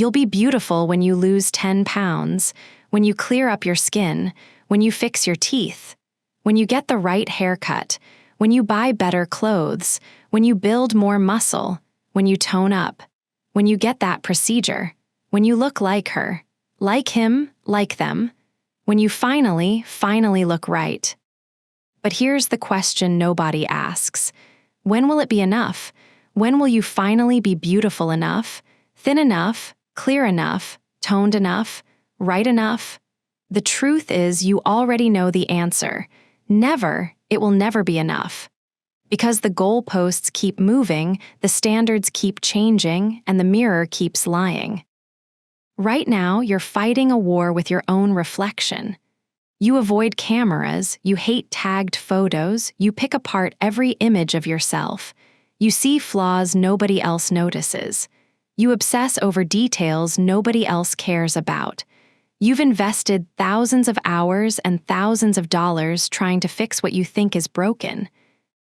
You'll be beautiful when you lose 10 pounds, when you clear up your skin, when you fix your teeth, when you get the right haircut, when you buy better clothes, when you build more muscle, when you tone up, when you get that procedure, when you look like her, like him, like them, when you finally look right. But here's the question nobody asks. When will it be enough? When will you finally be beautiful enough, thin enough, clear enough, toned enough, right enough? The truth is you already know the answer. Never, it will never be enough. Because the goalposts keep moving, the standards keep changing, and the mirror keeps lying. Right now, you're fighting a war with your own reflection. You avoid cameras, you hate tagged photos, you pick apart every image of yourself. You see flaws nobody else notices. You obsess over details nobody else cares about. You've invested thousands of hours and thousands of dollars trying to fix what you think is broken.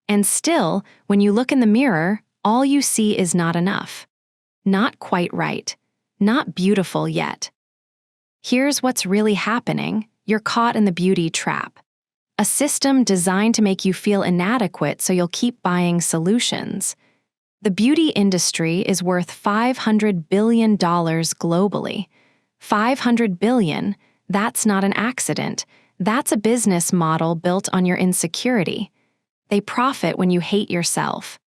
And still, when you look in the mirror, all you see is not enough. Not quite right. Not beautiful yet. Here's what's really happening. You're caught in the beauty trap. A system designed to make you feel inadequate so you'll keep buying solutions. The beauty industry is worth $500 billion globally. $500 billion, that's not an accident. That's a business model built on your insecurity. They profit when you hate yourself.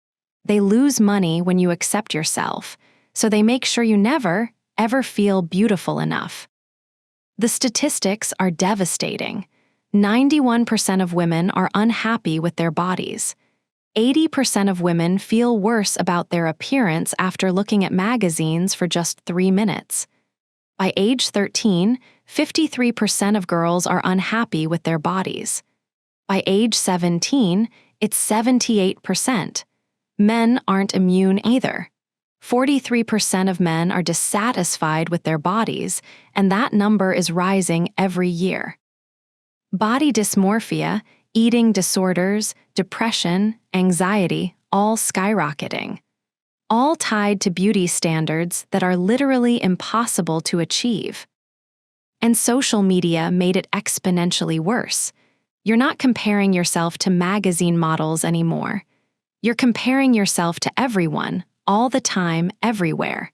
They lose money when you accept yourself. So they make sure you never, ever feel beautiful enough. The statistics are devastating. 91% of women are unhappy with their bodies. 80% of women feel worse about their appearance after looking at magazines for just 3 minutes. By age 13, 53% of girls are unhappy with their bodies. By age 17, it's 78%. Men aren't immune either. 43% of men are dissatisfied with their bodies, and that number is rising every year. Body dysmorphia, eating disorders, depression, anxiety, all skyrocketing. All tied to beauty standards that are literally impossible to achieve. And social media made it exponentially worse. You're not comparing yourself to magazine models anymore. You're comparing yourself to everyone, all the time, everywhere.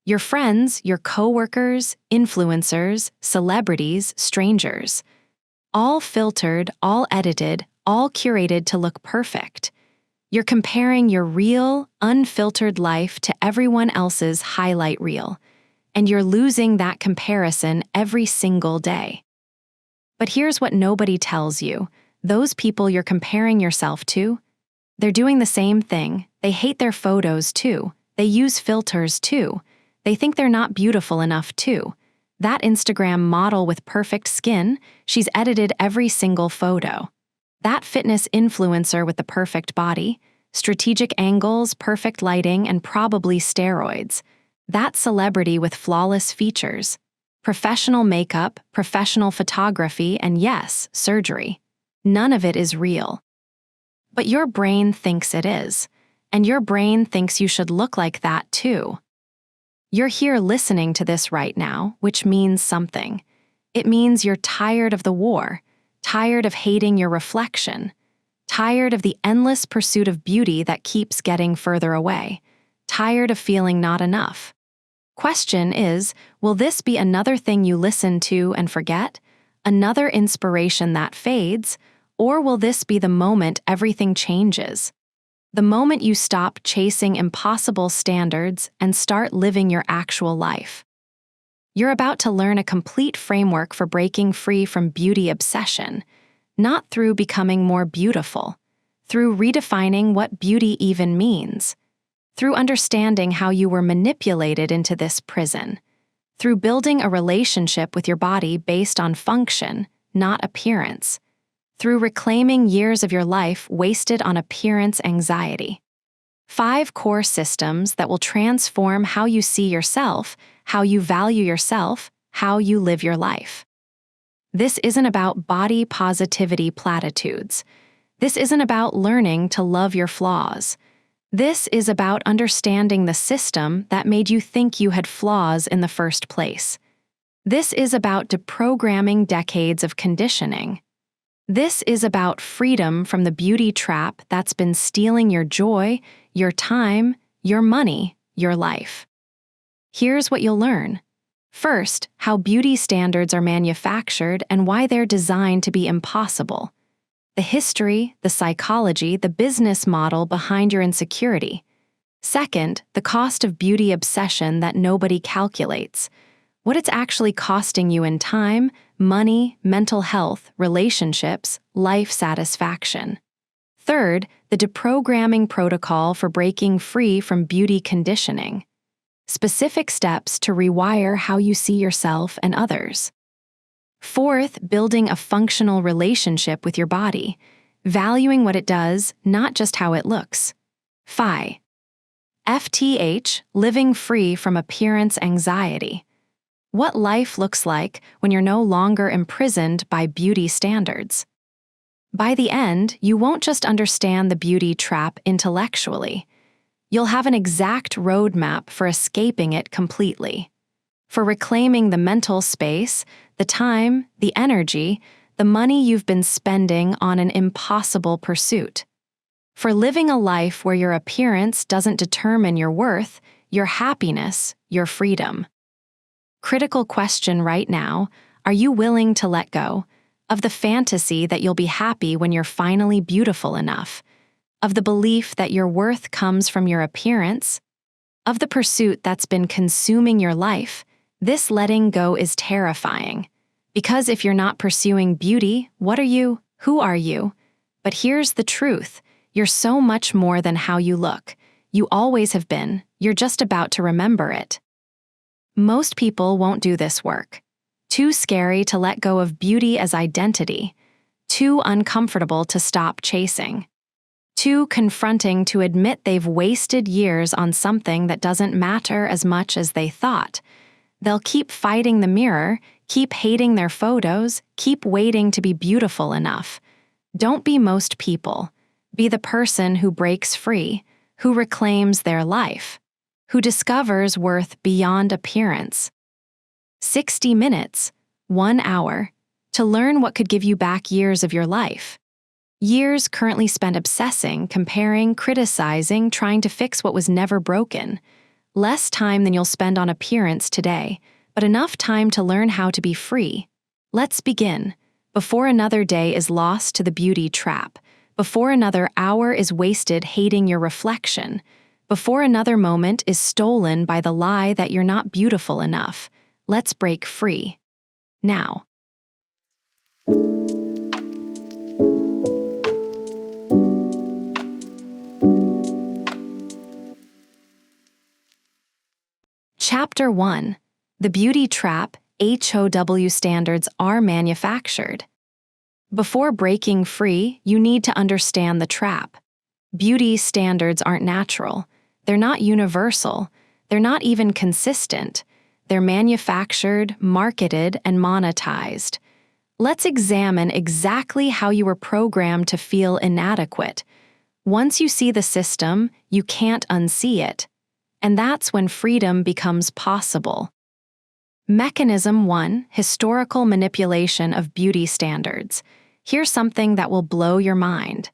Your friends, your coworkers, influencers, celebrities, strangers. All filtered, all edited, all curated to look perfect. You're comparing your real, unfiltered life to everyone else's highlight reel, and you're losing that comparison every single day. But here's what nobody tells you. Those people you're comparing yourself to, they're doing the same thing. They hate their photos too. They use filters too. They think they're not beautiful enough too. That Instagram model with perfect skin, she's edited every single photo. That fitness influencer with the perfect body, strategic angles, perfect lighting, and probably steroids. That celebrity with flawless features. Professional makeup, professional photography, and yes, surgery. None of it is real. But your brain thinks it is, and your brain thinks you should look like that too. You're here listening to this right now, which means something. It means you're tired of the war, tired of hating your reflection, tired of the endless pursuit of beauty that keeps getting further away, tired of feeling not enough. Question is, will this be another thing you listen to and forget? Another inspiration that fades? Or will this be the moment everything changes? The moment you stop chasing impossible standards and start living your actual life. You're about to learn a complete framework for breaking free from beauty obsession, not through becoming more beautiful, through redefining what beauty even means, through understanding how you were manipulated into this prison, through building a relationship with your body based on function, not appearance, through reclaiming years of your life wasted on appearance anxiety. 5 core systems that will transform how you see yourself, how you value yourself, how you live your life. This isn't about body positivity platitudes. This isn't about learning to love your flaws. This is about understanding the system that made you think you had flaws in the first place. This is about deprogramming decades of conditioning. This is about freedom from the beauty trap that's been stealing your joy, your time, your money, your life. Here's what you'll learn. First, how beauty standards are manufactured and why they're designed to be impossible. The history, the psychology, the business model behind your insecurity. Second, the cost of beauty obsession that nobody calculates. What it's actually costing you in time, money, mental health, relationships, life satisfaction. Third, the deprogramming protocol for breaking free from beauty conditioning. Specific steps to rewire how you see yourself and others. Fourth, building a functional relationship with your body, valuing what it does, not just how it looks. 5. FTH, living free from appearance anxiety. What life looks like when you're no longer imprisoned by beauty standards. By the end, you won't just understand the beauty trap intellectually. You'll have an exact roadmap for escaping it completely. For reclaiming the mental space, the time, the energy, the money you've been spending on an impossible pursuit. For living a life where your appearance doesn't determine your worth, your happiness, your freedom. Critical question right now, are you willing to let go of the fantasy that you'll be happy when you're finally beautiful enough, of the belief that your worth comes from your appearance, of the pursuit that's been consuming your life? This letting go is terrifying. Because if you're not pursuing beauty, what are you? Who are you? But here's the truth. You're so much more than how you look. You always have been. You're just about to remember it. Most people won't do this work. Too scary to let go of beauty as identity. Too uncomfortable to stop chasing. Too confronting to admit they've wasted years on something that doesn't matter as much as they thought. They'll keep fighting the mirror, keep hating their photos, keep waiting to be beautiful enough. Don't be most people. Be the person who breaks free, who reclaims their life, who discovers worth beyond appearance. 60 minutes, 1 hour, to learn what could give you back years of your life. Years currently spent obsessing, comparing, criticizing, trying to fix what was never broken. Less time than you'll spend on appearance today, but enough time to learn how to be free. Let's begin. Before another day is lost to the beauty trap, before another hour is wasted hating your reflection, before another moment is stolen by the lie that you're not beautiful enough, let's break free. Now. Chapter 1. The Beauty Trap, HOW standards are manufactured. Before breaking free, you need to understand the trap. Beauty standards aren't natural. They're not universal. They're not even consistent. They're manufactured, marketed, and monetized. Let's examine exactly how you were programmed to feel inadequate. Once you see the system, you can't unsee it. And that's when freedom becomes possible. Mechanism 1. Historical manipulation of beauty standards. Here's something that will blow your mind.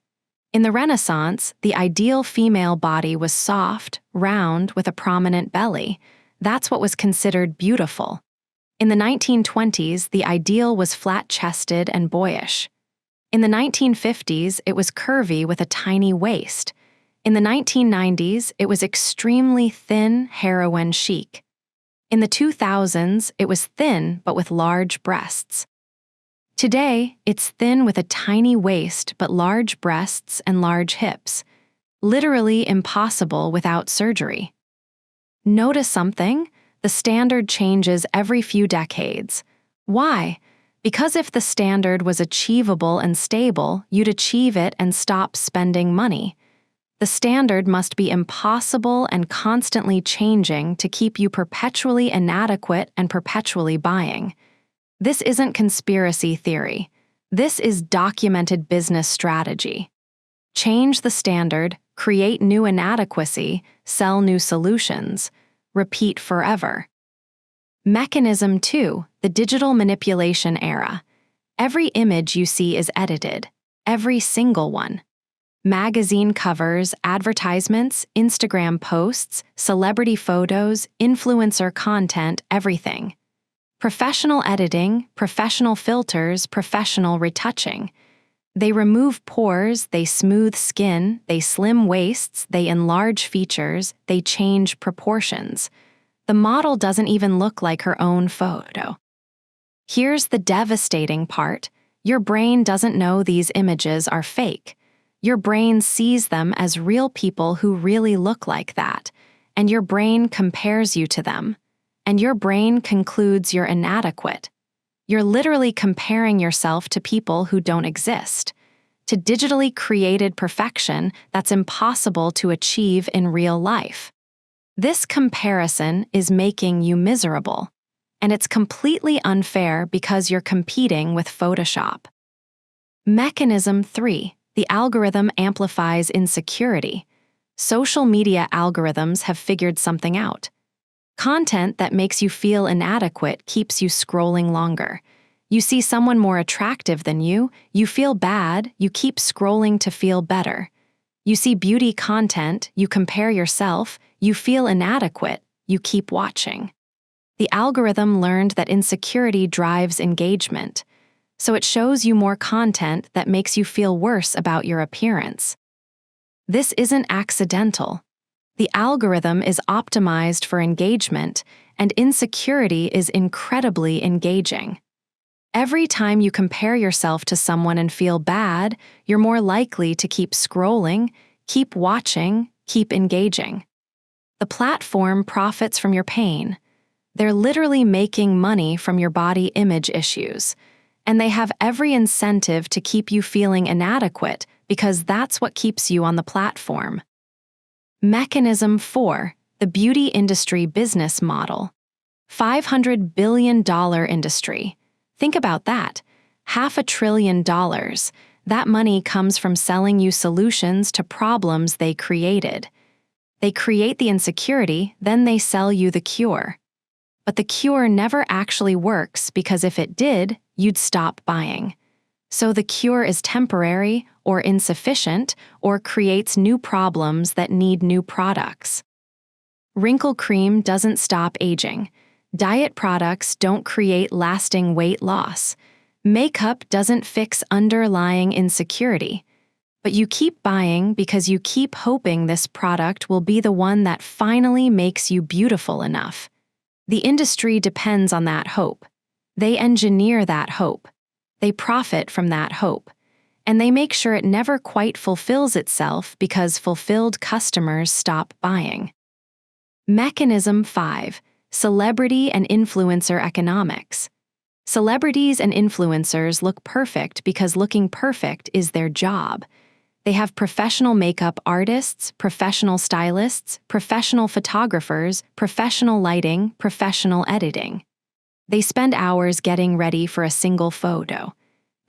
In the Renaissance, the ideal female body was soft, round, with a prominent belly. That's what was considered beautiful. In the 1920s, the ideal was flat-chested and boyish. In the 1950s, it was curvy with a tiny waist. In the 1990s, it was extremely thin, heroine chic. In the 2000s, it was thin but with large breasts. Today, it's thin with a tiny waist but large breasts and large hips. Literally impossible without surgery. Notice something? The standard changes every few decades. Why? Because if the standard was achievable and stable, you'd achieve it and stop spending money. The standard must be impossible and constantly changing to keep you perpetually inadequate and perpetually buying. This isn't conspiracy theory. This is documented business strategy. Change the standard, create new inadequacy, sell new solutions. Repeat forever. Mechanism 2, the digital manipulation era. Every image you see is edited. Every single one. Magazine covers, advertisements, Instagram posts, celebrity photos, influencer content, everything. Professional editing, professional filters, professional retouching. They remove pores, they smooth skin, they slim waists, they enlarge features, they change proportions. The model doesn't even look like her own photo. Here's the devastating part. Your brain doesn't know these images are fake. Your brain sees them as real people who really look like that, and your brain compares you to them, and your brain concludes you're inadequate. You're literally comparing yourself to people who don't exist, to digitally created perfection that's impossible to achieve in real life. This comparison is making you miserable, and it's completely unfair because you're competing with Photoshop. Mechanism 3, the algorithm amplifies insecurity. Social media algorithms have figured something out. Content that makes you feel inadequate keeps you scrolling longer. You see someone more attractive than you feel bad, you keep scrolling to feel better. You see beauty content, you compare yourself, you feel inadequate, you keep watching. The algorithm learned that insecurity drives engagement, so it shows you more content that makes you feel worse about your appearance. This isn't accidental. The algorithm is optimized for engagement, and insecurity is incredibly engaging. Every time you compare yourself to someone and feel bad, you're more likely to keep scrolling, keep watching, keep engaging. The platform profits from your pain. They're literally making money from your body image issues, and they have every incentive to keep you feeling inadequate because that's what keeps you on the platform. Mechanism 4, the beauty industry business model. $500 billion industry. Think about that. $500 billion. That money comes from selling you solutions to problems they created. They create the insecurity, then they sell you the cure. But the cure never actually works because if it did, you'd stop buying. So the cure is temporary or insufficient or creates new problems that need new products. Wrinkle cream doesn't stop aging. Diet products don't create lasting weight loss. Makeup doesn't fix underlying insecurity. But you keep buying because you keep hoping this product will be the one that finally makes you beautiful enough. The industry depends on that hope. They engineer that hope. They profit from that hope. And they make sure it never quite fulfills itself because fulfilled customers stop buying. Mechanism 5, celebrity and influencer economics. Celebrities and influencers look perfect because looking perfect is their job. They have professional makeup artists, professional stylists, professional photographers, professional lighting, professional editing. They spend hours getting ready for a single photo.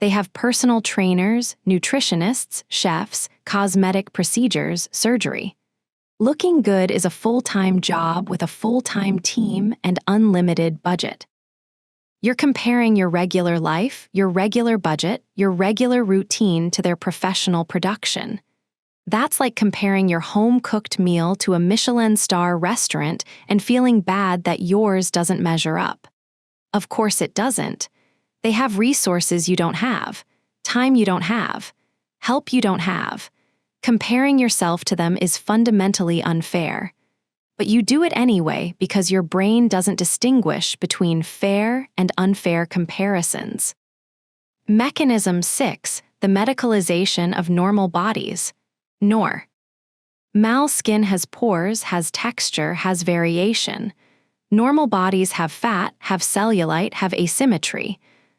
They have personal trainers, nutritionists, chefs, cosmetic procedures, surgery. Looking good is a full-time job with a full-time team and unlimited budget. You're comparing your regular life, your regular budget, your regular routine to their professional production. That's like comparing your home-cooked meal to a Michelin star restaurant and feeling bad that yours doesn't measure up. Of course it doesn't. They have resources you don't have, time you don't have, help you don't have. Comparing yourself to them is fundamentally unfair. But you do it anyway because your brain doesn't distinguish between fair and unfair comparisons. Mechanism 6, the medicalization of normal bodies. NOR. Mal skin has pores, has texture, has variation. Normal bodies have fat, have cellulite, have asymmetry.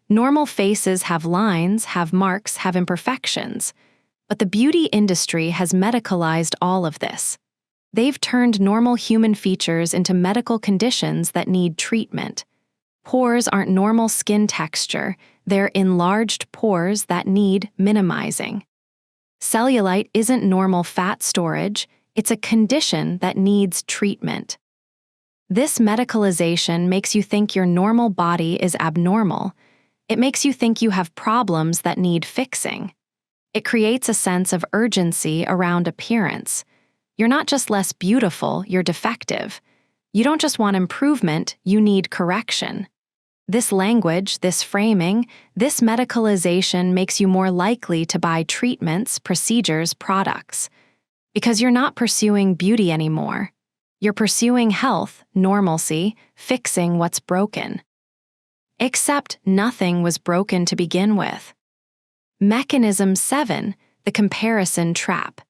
Normal faces have lines, have marks, have imperfections. But the beauty industry has medicalized all of this. They've turned normal human features into medical conditions that need treatment. Pores aren't normal skin texture, they're enlarged pores that need minimizing. Cellulite isn't normal fat storage, it's a condition that needs treatment. This medicalization makes you think your normal body is abnormal. It makes you think you have problems that need fixing. It creates a sense of urgency around appearance. You're not just less beautiful, you're defective. You don't just want improvement, you need correction. This language, this framing, this medicalization makes you more likely to buy treatments, procedures, products. Because you're not pursuing beauty anymore. You're pursuing health, normalcy, fixing what's broken. Except nothing was broken to begin with. Mechanism 7, the comparison trap.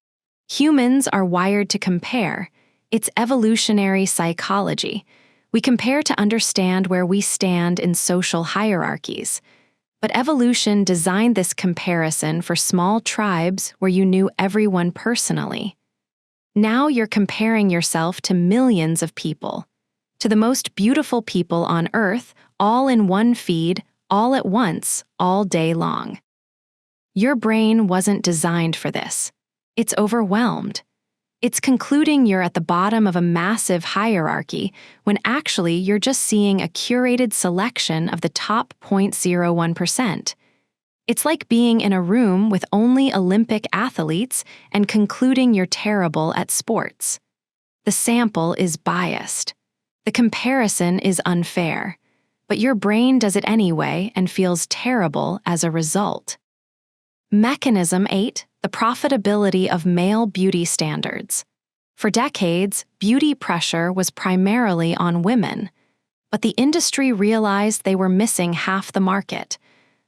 Humans are wired to compare. It's evolutionary psychology. We compare to understand where we stand in social hierarchies. But evolution designed this comparison for small tribes where you knew everyone personally. Now you're comparing yourself to millions of people, to the most beautiful people on Earth, all in one feed, all at once, all day long. Your brain wasn't designed for this. It's overwhelmed. It's concluding you're at the bottom of a massive hierarchy when actually you're just seeing a curated selection of the top 0.01%. It's like being in a room with only Olympic athletes and concluding you're terrible at sports. The sample is biased. The comparison is unfair. But your brain does it anyway and feels terrible as a result. Mechanism 8, the profitability of male beauty standards. For decades, beauty pressure was primarily on women. But the industry realized they were missing half the market.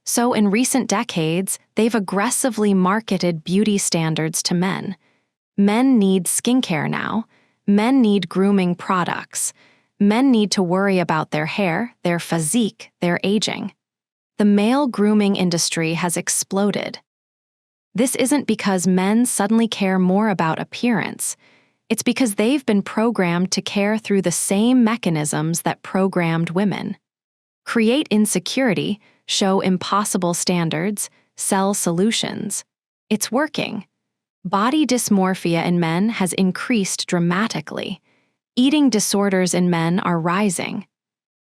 So in recent decades, they've aggressively marketed beauty standards to men. Men need skincare now. Men need grooming products. Men need to worry about their hair, their physique, their aging. The male grooming industry has exploded. This isn't because men suddenly care more about appearance. It's because they've been programmed to care through the same mechanisms that programmed women. Create insecurity, show impossible standards, sell solutions. It's working. Body dysmorphia in men has increased dramatically. Eating disorders in men are rising.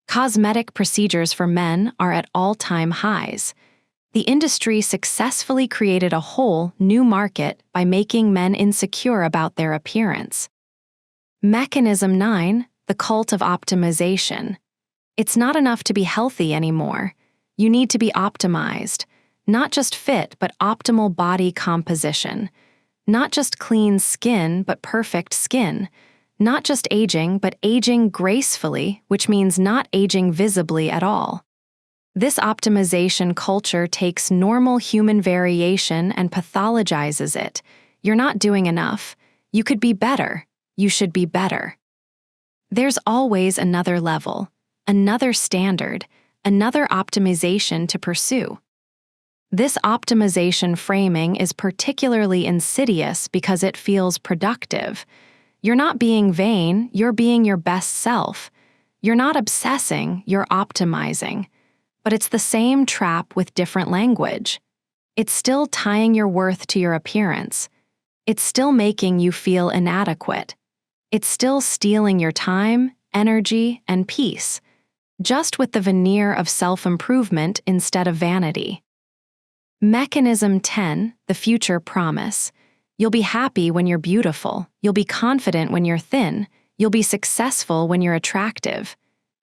Cosmetic procedures for men are at all-time highs. The industry successfully created a whole new market by making men insecure about their appearance. Mechanism 9, the cult of optimization. It's not enough to be healthy anymore. You need to be optimized. Not just fit, but optimal body composition. Not just clean skin, but perfect skin. Not just aging, but aging gracefully, which means not aging visibly at all. This optimization culture takes normal human variation and pathologizes it. You're not doing enough. You could be better. You should be better. There's always another level, another standard, another optimization to pursue. This optimization framing is particularly insidious because it feels productive. You're not being vain, you're being your best self. You're not obsessing, you're optimizing. But it's the same trap with different language. It's still tying your worth to your appearance. It's still making you feel inadequate. It's still stealing your time, energy, and peace, just with the veneer of self-improvement instead of vanity. Mechanism 10, the future promise. You'll be happy when you're beautiful. You'll be confident when you're thin. You'll be successful when you're attractive.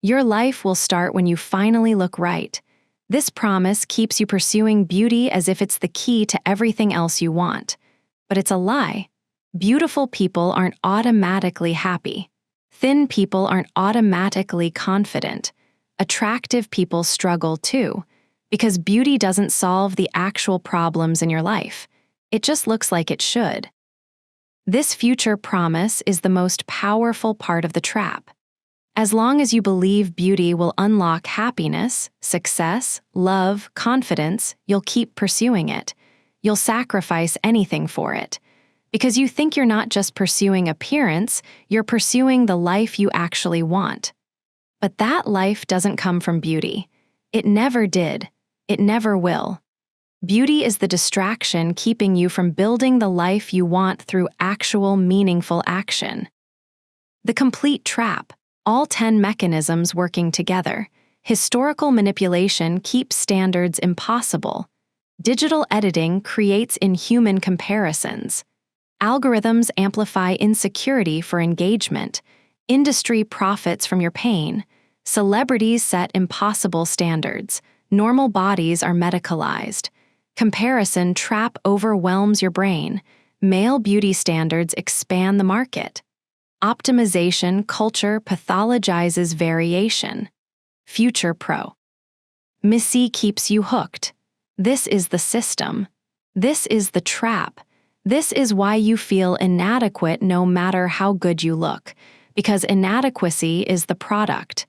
Your life will start when you finally look right. This promise keeps you pursuing beauty as if it's the key to everything else you want. But it's a lie. Beautiful people aren't automatically happy. Thin people aren't automatically confident. Attractive people struggle too, because beauty doesn't solve the actual problems in your life. It just looks like it should. This future promise is the most powerful part of the trap. As long as you believe beauty will unlock happiness, success, love, confidence, you'll keep pursuing it. You'll sacrifice anything for it. Because you think you're not just pursuing appearance, you're pursuing the life you actually want. But that life doesn't come from beauty. It never did. It never will. Beauty is the distraction keeping you from building the life you want through actual meaningful action. The complete trap, all 10 mechanisms working together. Historical manipulation keeps standards impossible. Digital editing creates inhuman comparisons. Algorithms amplify insecurity for engagement. Industry profits from your pain. Celebrities set impossible standards. Normal bodies are medicalized. Comparison trap overwhelms your brain. Male beauty standards expand the market. Optimization culture pathologizes variation. Future Pro. Missy keeps you hooked. This is the system. This is the trap. This is why you feel inadequate no matter how good you look, because inadequacy is the product.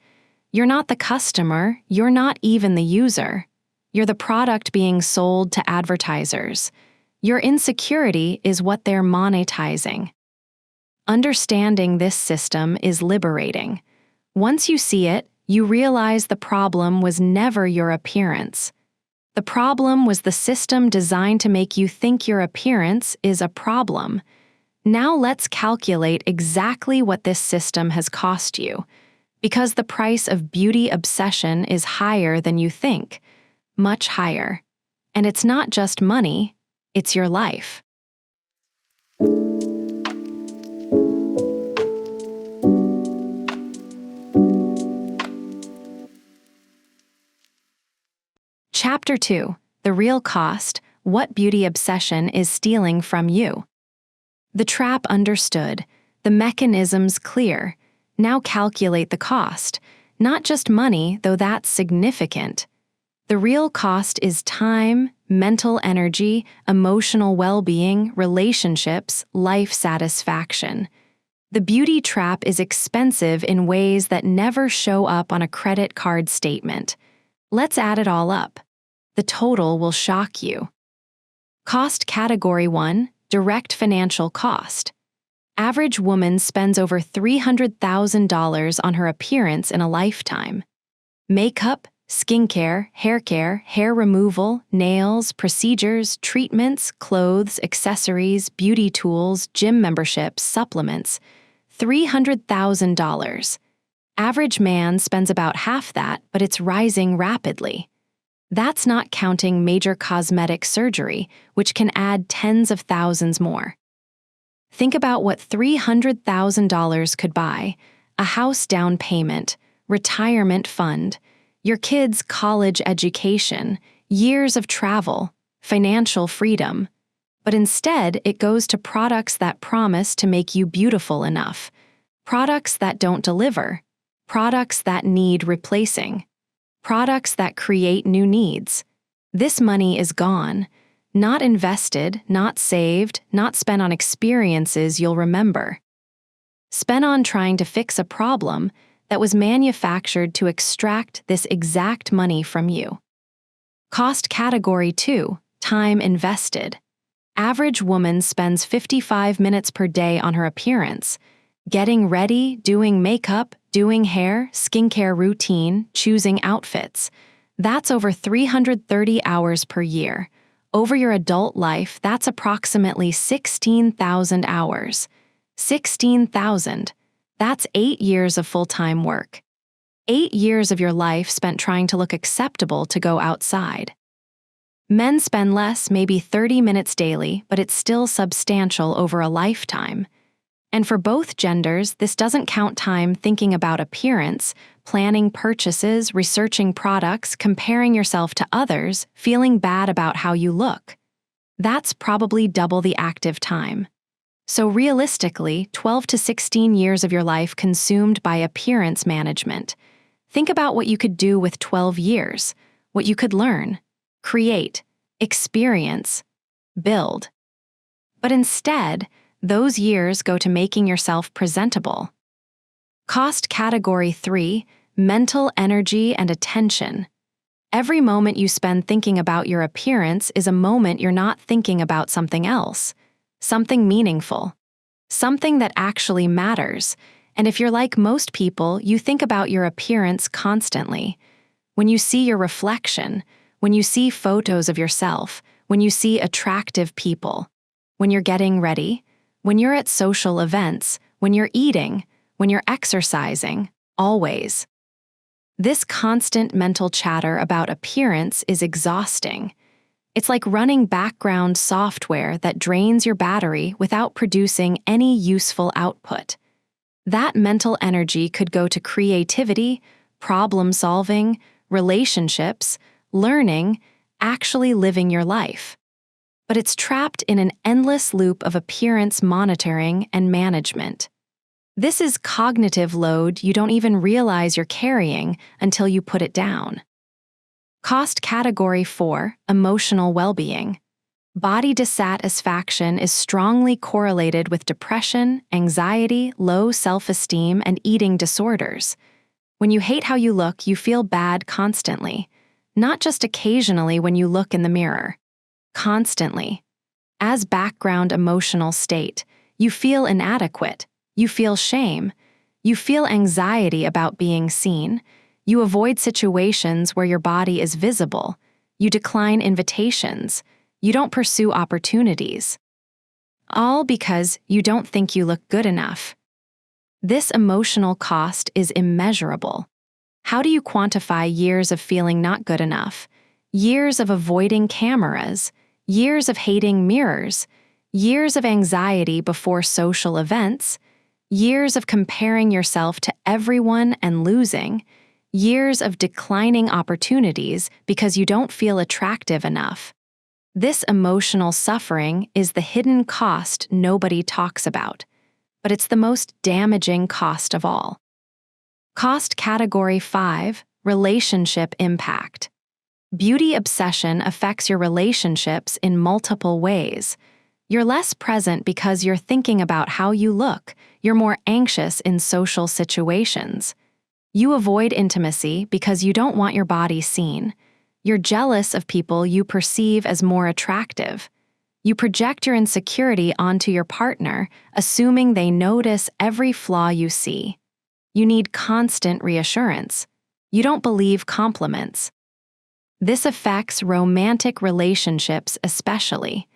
You're not the customer, you're not even the user. You're the product being sold to advertisers. Your insecurity is what they're monetizing. Understanding this system is liberating. Once you see it, you realize the problem was never your appearance. The problem was the system designed to make you think your appearance is a problem. Now let's calculate exactly what this system has cost you, because the price of beauty obsession is higher than you think. Much higher. And it's not just money, it's your life. Chapter 2. The Real Cost, What Beauty Obsession is Stealing from You. The trap understood. The mechanisms clear. Now calculate the cost. Not just money, though that's significant. The real cost is time, mental energy, emotional well-being, relationships, life satisfaction. The beauty trap is expensive in ways that never show up on a credit card statement. Let's add it all up. The total will shock you. Cost Category 1, Direct Financial Cost. Average woman spends over $300,000 on her appearance in a lifetime. Makeup, skincare, hair care, hair removal, nails, procedures, treatments, clothes, accessories, beauty tools, gym memberships, supplements. $300,000. Average man spends about half that, but it's rising rapidly. That's not counting major cosmetic surgery, which can add tens of thousands more. Think about what $300,000 could buy: a house down payment, retirement fund, your kids' college education, years of travel, financial freedom. But instead, it goes to products that promise to make you beautiful enough, products that don't deliver, products that need replacing, products that create new needs. This money is gone, not invested, not saved, not spent on experiences you'll remember. Spent on trying to fix a problem that was manufactured to extract this exact money from you. Cost Category 2, Time Invested. Average woman spends 55 minutes per day on her appearance, getting ready, doing makeup, doing hair, skincare routine, choosing outfits. That's over 330 hours per year. Over your adult life, that's approximately 16,000 hours. 16,000. That's 8 years of full-time work. 8 years of your life spent trying to look acceptable to go outside. Men spend less, maybe 30 minutes daily, but it's still substantial over a lifetime. And for both genders, this doesn't count time thinking about appearance, planning purchases, researching products, comparing yourself to others, feeling bad about how you look. That's probably double the active time. So realistically, 12 to 16 years of your life consumed by appearance management. Think about what you could do with 12 years, what you could learn, create, experience, build. But instead, those years go to making yourself presentable. Cost Category 3, Mental Energy and Attention. Every moment you spend thinking about your appearance is a moment you're not thinking about something else, something meaningful, something that actually matters. And if you're like most people, you think about your appearance constantly. When you see your reflection, when you see photos of yourself, when you see attractive people, when you're getting ready, when you're at social events, when you're eating, when you're exercising, always. This constant mental chatter about appearance is exhausting. It's like running background software that drains your battery without producing any useful output. That mental energy could go to creativity, problem solving, relationships, learning, actually living your life. But it's trapped in an endless loop of appearance monitoring and management. This is cognitive load you don't even realize you're carrying until you put it down. Cost category 4, emotional well-being. Body dissatisfaction is strongly correlated with depression, anxiety, low self-esteem, and eating disorders. When you hate how you look, you feel bad constantly, not just occasionally when you look in the mirror. Constantly. As background emotional state, you feel inadequate, you feel shame, you feel anxiety about being seen, you avoid situations where your body is visible, you decline invitations, you don't pursue opportunities. All because you don't think you look good enough. This emotional cost is immeasurable. How do you quantify years of feeling not good enough, years of avoiding cameras, years of hating mirrors, years of anxiety before social events, years of comparing yourself to everyone and losing, years of declining opportunities because you don't feel attractive enough? This emotional suffering is the hidden cost nobody talks about, but it's the most damaging cost of all. Cost category 5, relationship impact. Beauty obsession affects your relationships in multiple ways. You're less present because you're thinking about how you look. You're more anxious in social situations. You avoid intimacy because you don't want your body seen. You're jealous of people you perceive as more attractive. You project your insecurity onto your partner, assuming they notice every flaw you see. You need constant reassurance. You don't believe compliments. This affects romantic relationships especially.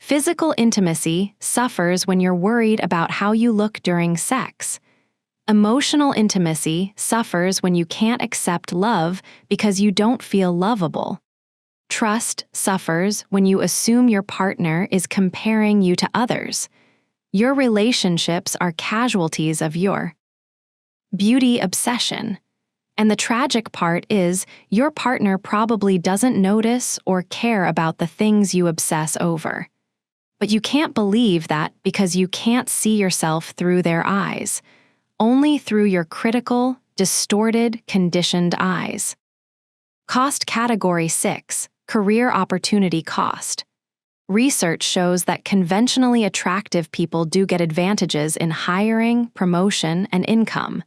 Physical intimacy suffers when you're worried about how you look during sex. Emotional intimacy suffers when you can't accept love because you don't feel lovable. Trust suffers when you assume your partner is comparing you to others. Your relationships are casualties of your beauty obsession. And the tragic part is, your partner probably doesn't notice or care about the things you obsess over. But you can't believe that because you can't see yourself through their eyes, only through your critical, distorted, conditioned eyes. Cost category 6, career opportunity cost. Research shows that conventionally attractive people do get advantages in hiring, promotion, and income.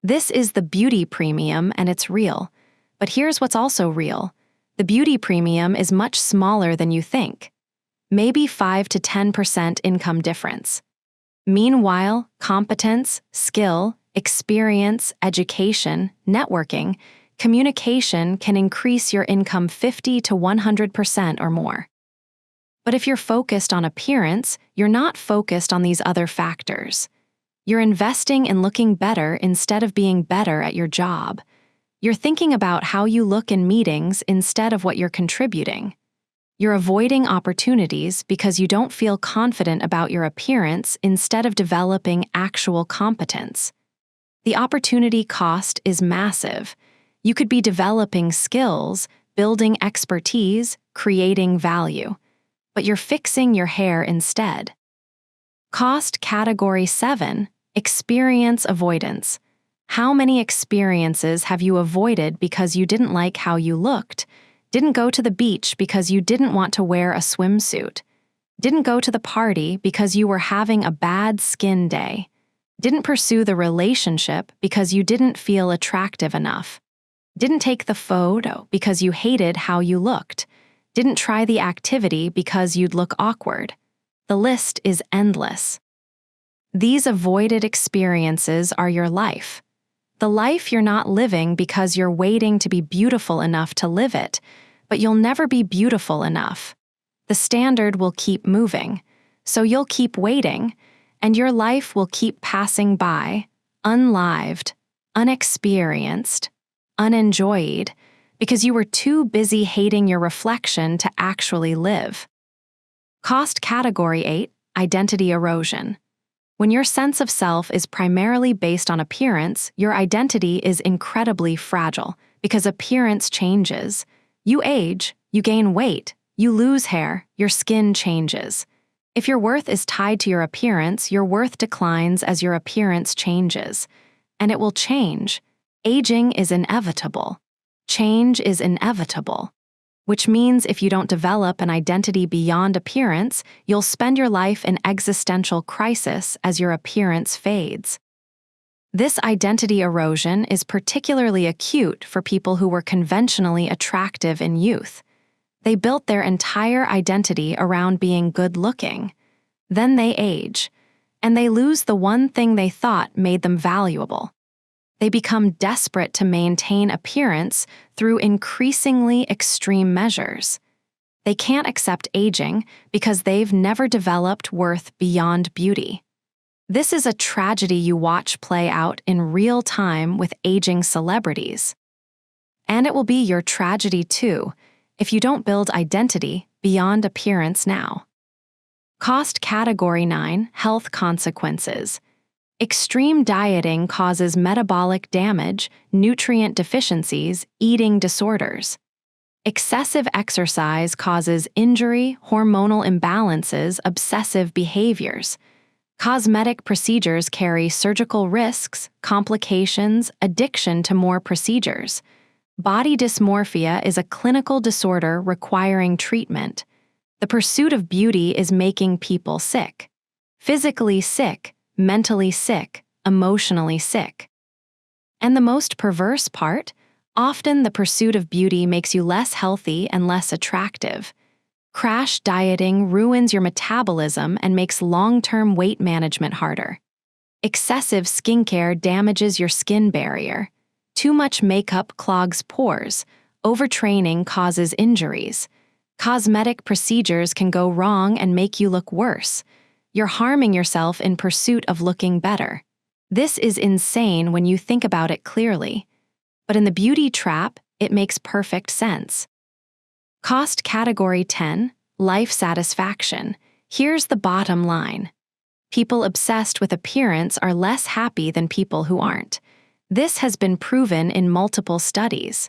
This is the beauty premium, and it's real. But here's what's also real. The beauty premium is much smaller than you think. Maybe 5 to 10% income difference. Meanwhile, competence, skill, experience, education, networking, communication can increase your income 50 to 100% or more. But if you're focused on appearance, you're not focused on these other factors. You're investing in looking better instead of being better at your job. You're thinking about how you look in meetings instead of what you're contributing. You're avoiding opportunities because you don't feel confident about your appearance instead of developing actual competence. The opportunity cost is massive. You could be developing skills, building expertise, creating value. But you're fixing your hair instead. Cost category 7, experience avoidance. How many experiences have you avoided because you didn't like how you looked? Didn't go to the beach because you didn't want to wear a swimsuit? Didn't go to the party because you were having a bad skin day? Didn't pursue the relationship because you didn't feel attractive enough? Didn't take the photo because you hated how you looked? Didn't try the activity because you'd look awkward? The list is endless. These avoided experiences are your life. The life you're not living because you're waiting to be beautiful enough to live it, but you'll never be beautiful enough. The standard will keep moving, so you'll keep waiting, and your life will keep passing by, unlived, unexperienced, unenjoyed, because you were too busy hating your reflection to actually live. Cost Category 8, Identity Erosion. When your sense of self is primarily based on appearance, your identity is incredibly fragile because appearance changes. You age, you gain weight, you lose hair, your skin changes. If your worth is tied to your appearance, your worth declines as your appearance changes. And it will change. Aging is inevitable. Change is inevitable. Which means if you don't develop an identity beyond appearance, you'll spend your life in existential crisis as your appearance fades. This identity erosion is particularly acute for people who were conventionally attractive in youth. They built their entire identity around being good-looking. Then they age, and they lose the one thing they thought made them valuable. They become desperate to maintain appearance through increasingly extreme measures. They can't accept aging because they've never developed worth beyond beauty. This is a tragedy you watch play out in real time with aging celebrities. And it will be your tragedy too if you don't build identity beyond appearance now. Cost Category 9, Health Consequences. Extreme dieting causes metabolic damage, nutrient deficiencies, eating disorders. Excessive exercise causes injury, hormonal imbalances, obsessive behaviors. Cosmetic procedures carry surgical risks, complications, addiction to more procedures. Body dysmorphia is a clinical disorder requiring treatment. The pursuit of beauty is making people sick. Physically sick, mentally sick, emotionally sick. And the most perverse part? Often the pursuit of beauty makes you less healthy and less attractive. Crash dieting ruins your metabolism and makes long-term weight management harder. Excessive skincare damages your skin barrier. Too much makeup clogs pores. Overtraining causes injuries. Cosmetic procedures can go wrong and make you look worse. You're harming yourself in pursuit of looking better. This is insane when you think about it clearly. But in the beauty trap, it makes perfect sense. Cost Category 10, Life Satisfaction. Here's the bottom line. People obsessed with appearance are less happy than people who aren't. This has been proven in multiple studies.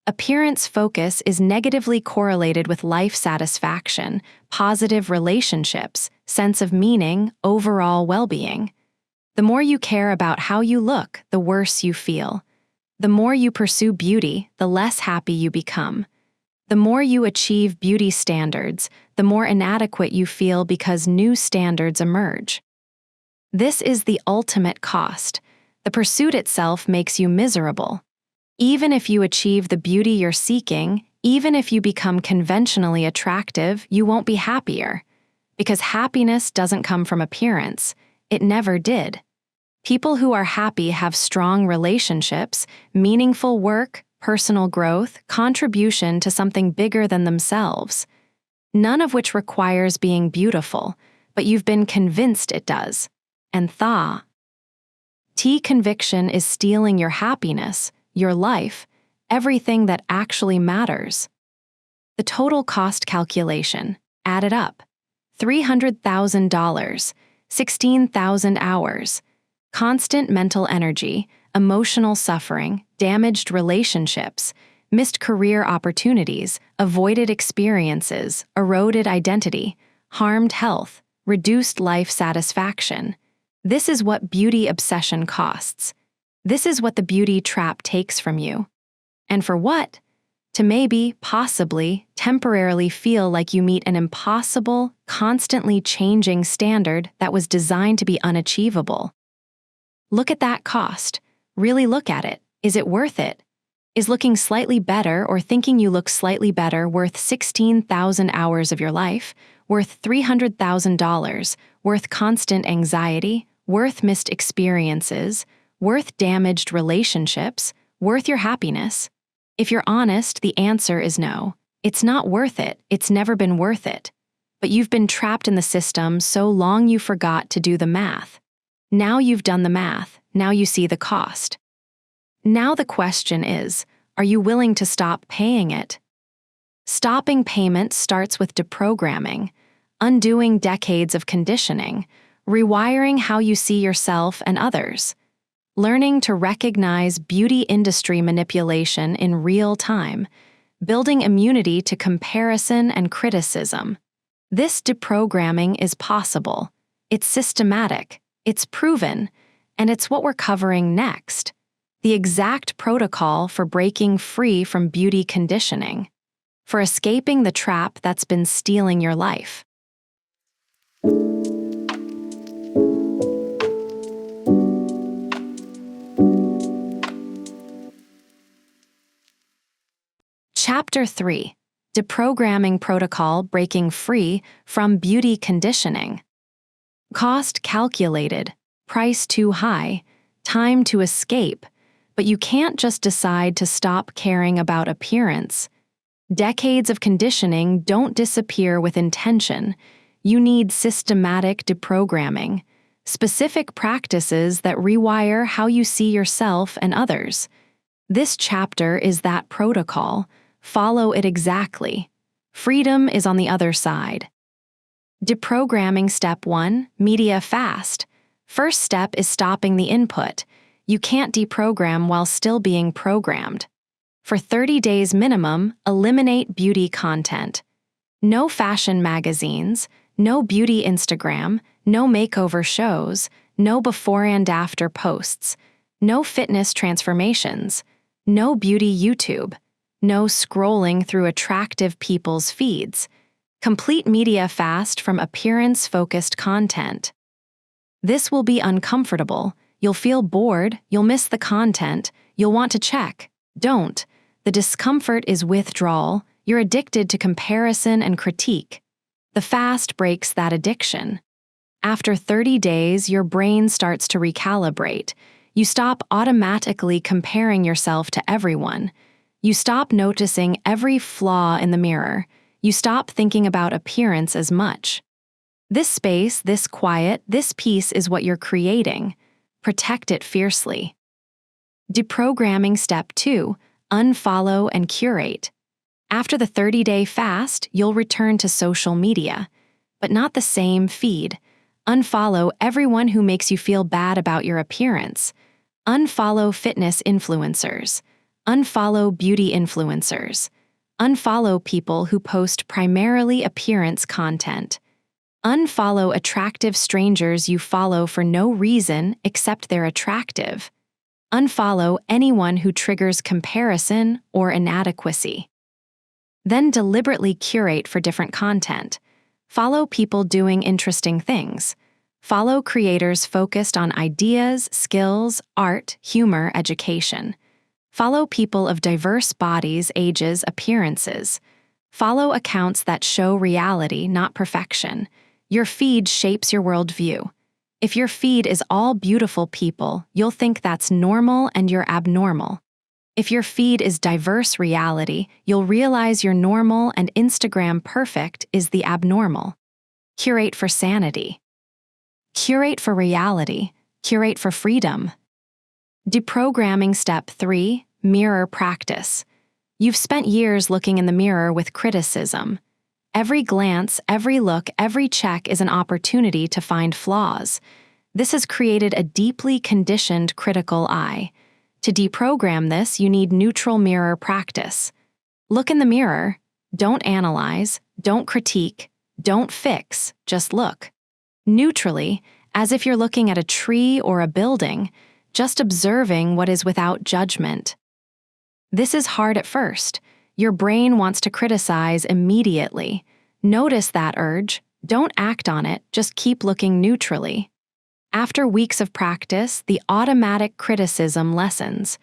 Appearance focus is negatively correlated with life satisfaction, positive relationships, sense of meaning, overall well-being. The more you care about how you look, the worse you feel. The more you pursue beauty, the less happy you become. The more you achieve beauty standards, the more inadequate you feel because new standards emerge. This is the ultimate cost. The pursuit itself makes you miserable. Even if you achieve the beauty you're seeking, even if you become conventionally attractive, you won't be happier. Because happiness doesn't come from appearance. It never did. People who are happy have strong relationships, meaningful work, personal growth, contribution to something bigger than themselves. None of which requires being beautiful, but you've been convinced it does. And conviction is stealing your happiness, your life, everything that actually matters. The total cost calculation, added up. $300,000, 16,000 hours. Constant mental energy, emotional suffering, damaged relationships, missed career opportunities, avoided experiences, eroded identity, harmed health, reduced life satisfaction. This is what beauty obsession costs. This is what the beauty trap takes from you. And for what? To maybe, possibly, temporarily feel like you meet an impossible, constantly changing standard that was designed to be unachievable. Look at that cost. Really look at it. Is it worth it? Is looking slightly better or thinking you look slightly better worth 16,000 hours of your life, worth $300,000, worth constant anxiety, worth missed experiences, worth damaged relationships, worth your happiness? If you're honest, the answer is no. It's not worth it. It's never been worth it. But you've been trapped in the system so long you forgot to do the math. Now you've done the math. Now you see the cost. Now the question is, are you willing to stop paying it? Stopping payment starts with deprogramming, undoing decades of conditioning, rewiring how you see yourself and others, learning to recognize beauty industry manipulation in real time, building immunity to comparison and criticism. This deprogramming is possible. It's systematic, it's proven, and it's what we're covering next. The exact protocol for breaking free from beauty conditioning, for escaping the trap that's been stealing your life. Chapter 3: Deprogramming Protocol Breaking Free from Beauty Conditioning. Cost calculated, price too high, time to escape, but you can't just decide to stop caring about appearance. Decades of conditioning don't disappear with intention. You need systematic deprogramming, specific practices that rewire how you see yourself and others. This chapter is that protocol. Follow it exactly. Freedom is on the other side. Deprogramming Step 1: Media Fast. First step is stopping the input. You can't deprogram while still being programmed. For 30 days minimum, eliminate beauty content. No fashion magazines, no beauty Instagram, no makeover shows, no before and after posts, no fitness transformations, no beauty YouTube, no scrolling through attractive people's feeds. Complete media fast from appearance-focused content. This will be uncomfortable. You'll feel bored, you'll miss the content, you'll want to check. Don't. The discomfort is withdrawal. You're addicted to comparison and critique. The fast breaks that addiction. After 30 days, your brain starts to recalibrate. You stop automatically comparing yourself to everyone. You stop noticing every flaw in the mirror. You stop thinking about appearance as much. This space, this quiet, this peace is what you're creating. Protect it fiercely. Deprogramming Step 2: Unfollow and curate. After the 30-day fast, you'll return to social media, but not the same feed. Unfollow everyone who makes you feel bad about your appearance. Unfollow fitness influencers. Unfollow beauty influencers. Unfollow people who post primarily appearance content. Unfollow attractive strangers you follow for no reason except they're attractive. Unfollow anyone who triggers comparison or inadequacy. Then deliberately curate for different content. Follow people doing interesting things. Follow creators focused on ideas, skills, art, humor, education. Follow people of diverse bodies, ages, appearances. Follow accounts that show reality, not perfection. Your feed shapes your worldview. If your feed is all beautiful people, you'll think that's normal and you're abnormal. If your feed is diverse reality, you'll realize you're normal and Instagram perfect is the abnormal. Curate for sanity. Curate for reality. Curate for freedom. Deprogramming Step 3: Mirror Practice. You've spent years looking in the mirror with criticism. Every glance, every look, every check is an opportunity to find flaws. This has created a deeply conditioned critical eye. To deprogram this, you need neutral mirror practice. Look in the mirror. Don't analyze. Don't critique. Don't fix. Just look. Neutrally, as if you're looking at a tree or a building, just observing what is without judgment. This is hard at first. Your brain wants to criticize immediately. Notice that urge. Don't act on it. Just keep looking neutrally. After weeks of practice, the automatic criticism lessens.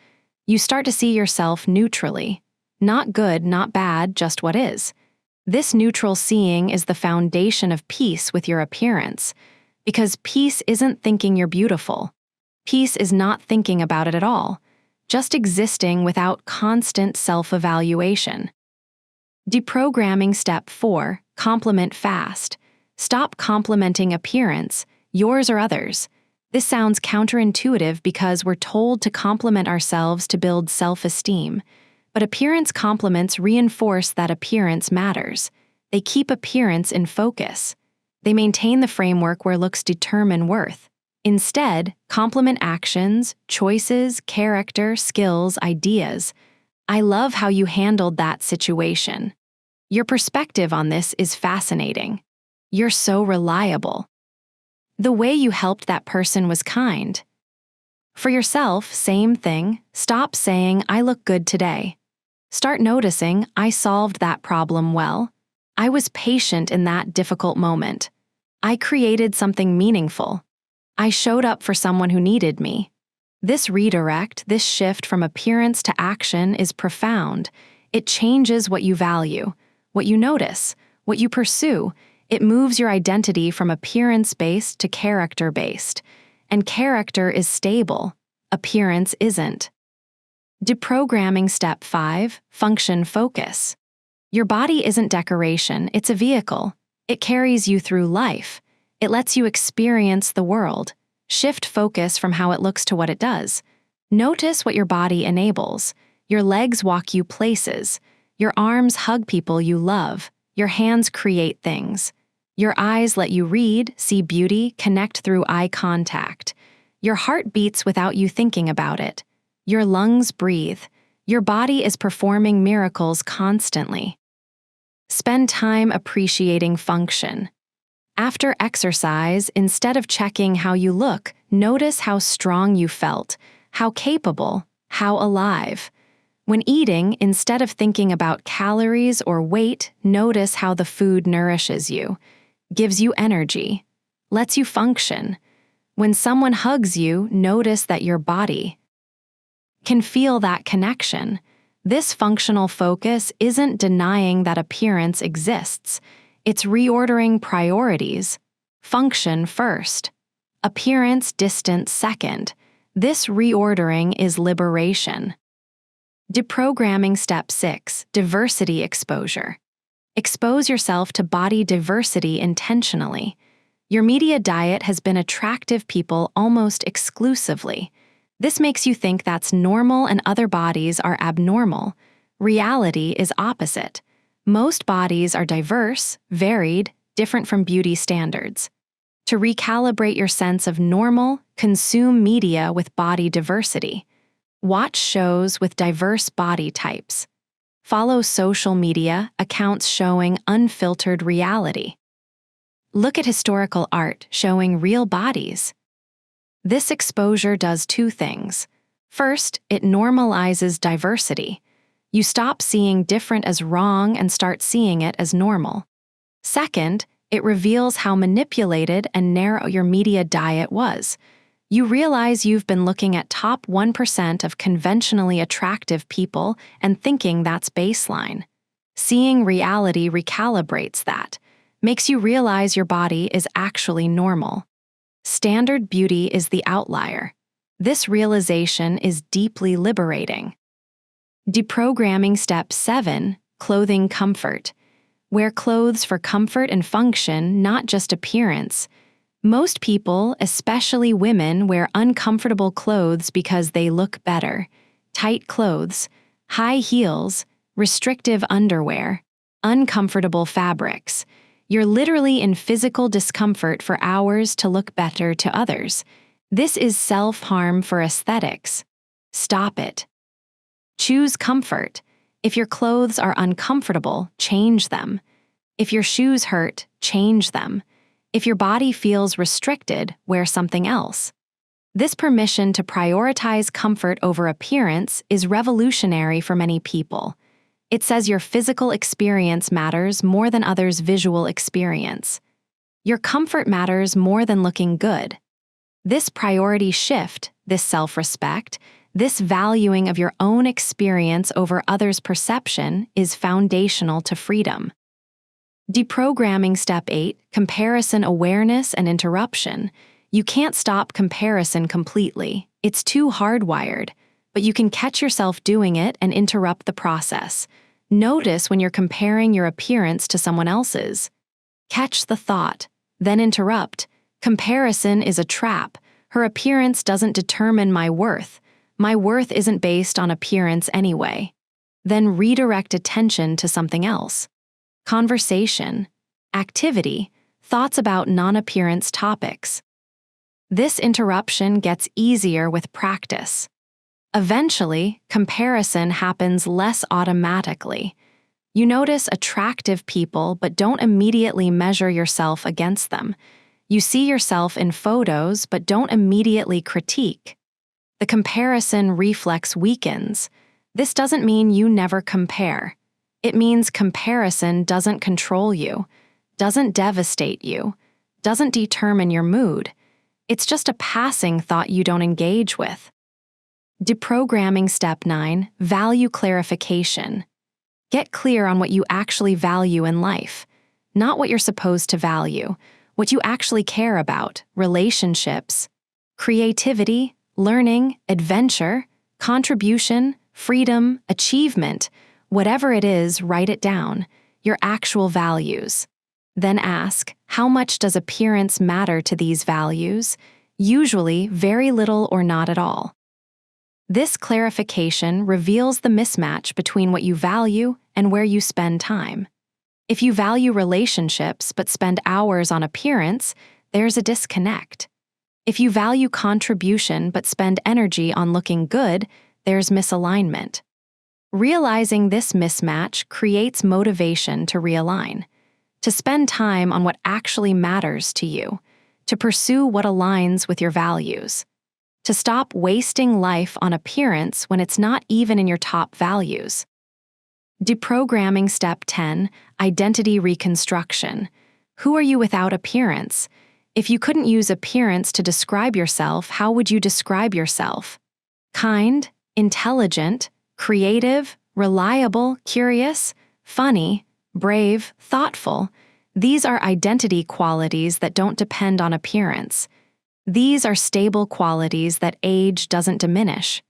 You start to see yourself neutrally. Not good, not bad, just what is. This neutral seeing is the foundation of peace with your appearance, because peace isn't thinking you're beautiful. Peace is not thinking about it at all, just existing without constant self-evaluation. Deprogramming step 4, compliment fast. Stop complimenting appearance, yours or others. This sounds counterintuitive because we're told to compliment ourselves to build self-esteem. But appearance compliments reinforce that appearance matters. They keep appearance in focus. They maintain the framework where looks determine worth. Instead, compliment actions, choices, character, skills, ideas. I love how you handled that situation. Your perspective on this is fascinating. You're so reliable. The way you helped that person was kind. For yourself, same thing. Stop saying, I look good today. Start noticing, I solved that problem well. I was patient in that difficult moment. I created something meaningful. I showed up for someone who needed me. This redirect, this shift from appearance to action is profound. It changes what you value, what you notice, what you pursue. It moves your identity from appearance-based to character-based. And character is stable. Appearance isn't. Deprogramming step 5, function focus. Your body isn't decoration, it's a vehicle. It carries you through life. It lets you experience the world. Shift focus from how it looks to what it does. Notice what your body enables. Your legs walk you places. Your arms hug people you love. Your hands create things. Your eyes let you read, see beauty, connect through eye contact. Your heart beats without you thinking about it. Your lungs breathe. Your body is performing miracles constantly. Spend time appreciating function. After exercise, instead of checking how you look, notice how strong you felt, how capable, how alive. When eating, instead of thinking about calories or weight, notice how the food nourishes you, gives you energy, lets you function. When someone hugs you, notice that your body can feel that connection. This functional focus isn't denying that appearance exists. It's reordering priorities. Function first. Appearance distance second. This reordering is liberation. Deprogramming step 6, diversity exposure. Expose yourself to body diversity intentionally. Your media diet has been attractive people almost exclusively. This makes you think that's normal and other bodies are abnormal. Reality is opposite. Most bodies are diverse, varied, different from beauty standards. To recalibrate your sense of normal, consume media with body diversity. Watch shows with diverse body types. Follow social media accounts showing unfiltered reality. Look at historical art showing real bodies. This exposure does two things. First, it normalizes diversity. You stop seeing different as wrong and start seeing it as normal. Second, it reveals how manipulated and narrow your media diet was. You realize you've been looking at top 1% of conventionally attractive people and thinking that's baseline. Seeing reality recalibrates that, makes you realize your body is actually normal. Standard beauty is the outlier. This realization is deeply liberating. Deprogramming step 7, clothing comfort. Wear clothes for comfort and function, not just appearance. Most people, especially women, wear uncomfortable clothes because they look better. Tight clothes, high heels, restrictive underwear, uncomfortable fabrics. You're literally in physical discomfort for hours to look better to others. This is self-harm for aesthetics. Stop it. Choose comfort. If your clothes are uncomfortable, change them. If your shoes hurt, change them. If your body feels restricted, wear something else. This permission to prioritize comfort over appearance is revolutionary for many people. It says your physical experience matters more than others' visual experience. Your comfort matters more than looking good. This priority shift, this self-respect, this valuing of your own experience over others' perception is foundational to freedom. Deprogramming step 8, comparison awareness and interruption. You can't stop comparison completely. It's too hardwired, but you can catch yourself doing it and interrupt the process. Notice when you're comparing your appearance to someone else's. Catch the thought, then interrupt. Comparison is a trap. Her appearance doesn't determine my worth. My worth isn't based on appearance anyway. Then redirect attention to something else. Conversation, activity, thoughts about non-appearance topics. This interruption gets easier with practice. Eventually, comparison happens less automatically. You notice attractive people but don't immediately measure yourself against them. You see yourself in photos but don't immediately critique. The comparison reflex weakens. This doesn't mean you never compare. It means comparison doesn't control you, doesn't devastate you, doesn't determine your mood. It's just a passing thought you don't engage with. Deprogramming Step 9, Value Clarification. Get clear on what you actually value in life, not what you're supposed to value, what you actually care about: relationships, creativity, learning, adventure, contribution, freedom, achievement. Whatever it is, write it down, your actual values. Then ask, how much does appearance matter to these values? Usually, very little or not at all. This clarification reveals the mismatch between what you value and where you spend time. If you value relationships but spend hours on appearance, there's a disconnect. If you value contribution but spend energy on looking good, there's misalignment. Realizing this mismatch creates motivation to realign, to spend time on what actually matters to you, to pursue what aligns with your values, to stop wasting life on appearance when it's not even in your top values. Deprogramming Step 10, Identity Reconstruction. Who are you without appearance? If you couldn't use appearance to describe yourself, how would you describe yourself? Kind, intelligent, creative, reliable, curious, funny, brave, thoughtful. These are identity qualities that don't depend on appearance. These are stable qualities that age doesn't diminish.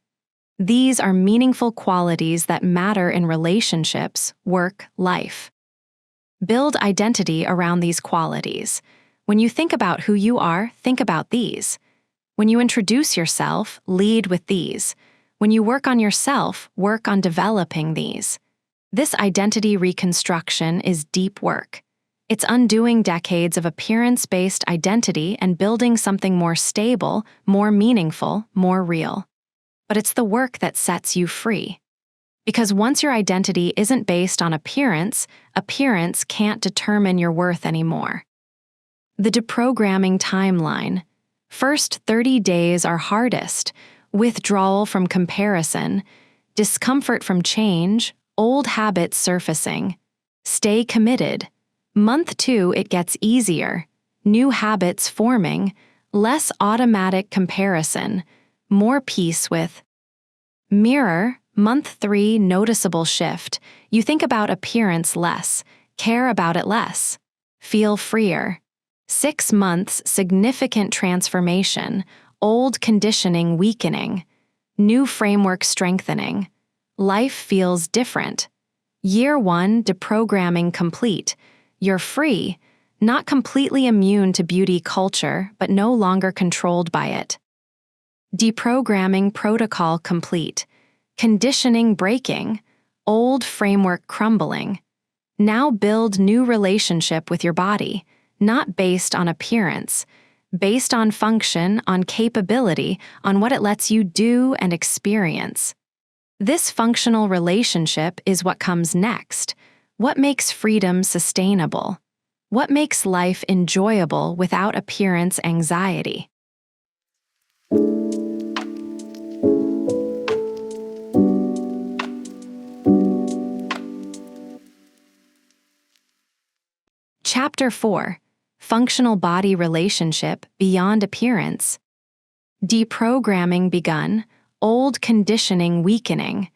These are meaningful qualities that matter in relationships, work, life. Build identity around these qualities. When you think about who you are, think about these. When you introduce yourself, lead with these. When you work on yourself, work on developing these. This identity reconstruction is deep work. It's undoing decades of appearance-based identity and building something more stable, more meaningful, more real. But it's the work that sets you free. Because once your identity isn't based on appearance, appearance can't determine your worth anymore. The deprogramming timeline. First 30 days are hardest. Withdrawal from comparison, discomfort from change, old habits surfacing. Stay committed. Month 2, it gets easier. New habits forming, less automatic comparison, more peace with. Mirror, month 3, noticeable shift. You think about appearance less, care about it less, feel freer. 6 months, significant transformation, old conditioning weakening, new framework strengthening. Life feels different. Year 1, deprogramming complete. You're free, not completely immune to beauty culture, but no longer controlled by it. Deprogramming protocol complete. Conditioning breaking, old framework crumbling. Now build new relationship with your body, not based on appearance, based on function, on capability, on what it lets you do and experience. This functional relationship is what comes next. What makes freedom sustainable? What makes life enjoyable without appearance anxiety? Chapter 4. Functional Body Relationship Beyond Appearance. Deprogramming begun, old conditioning weakening.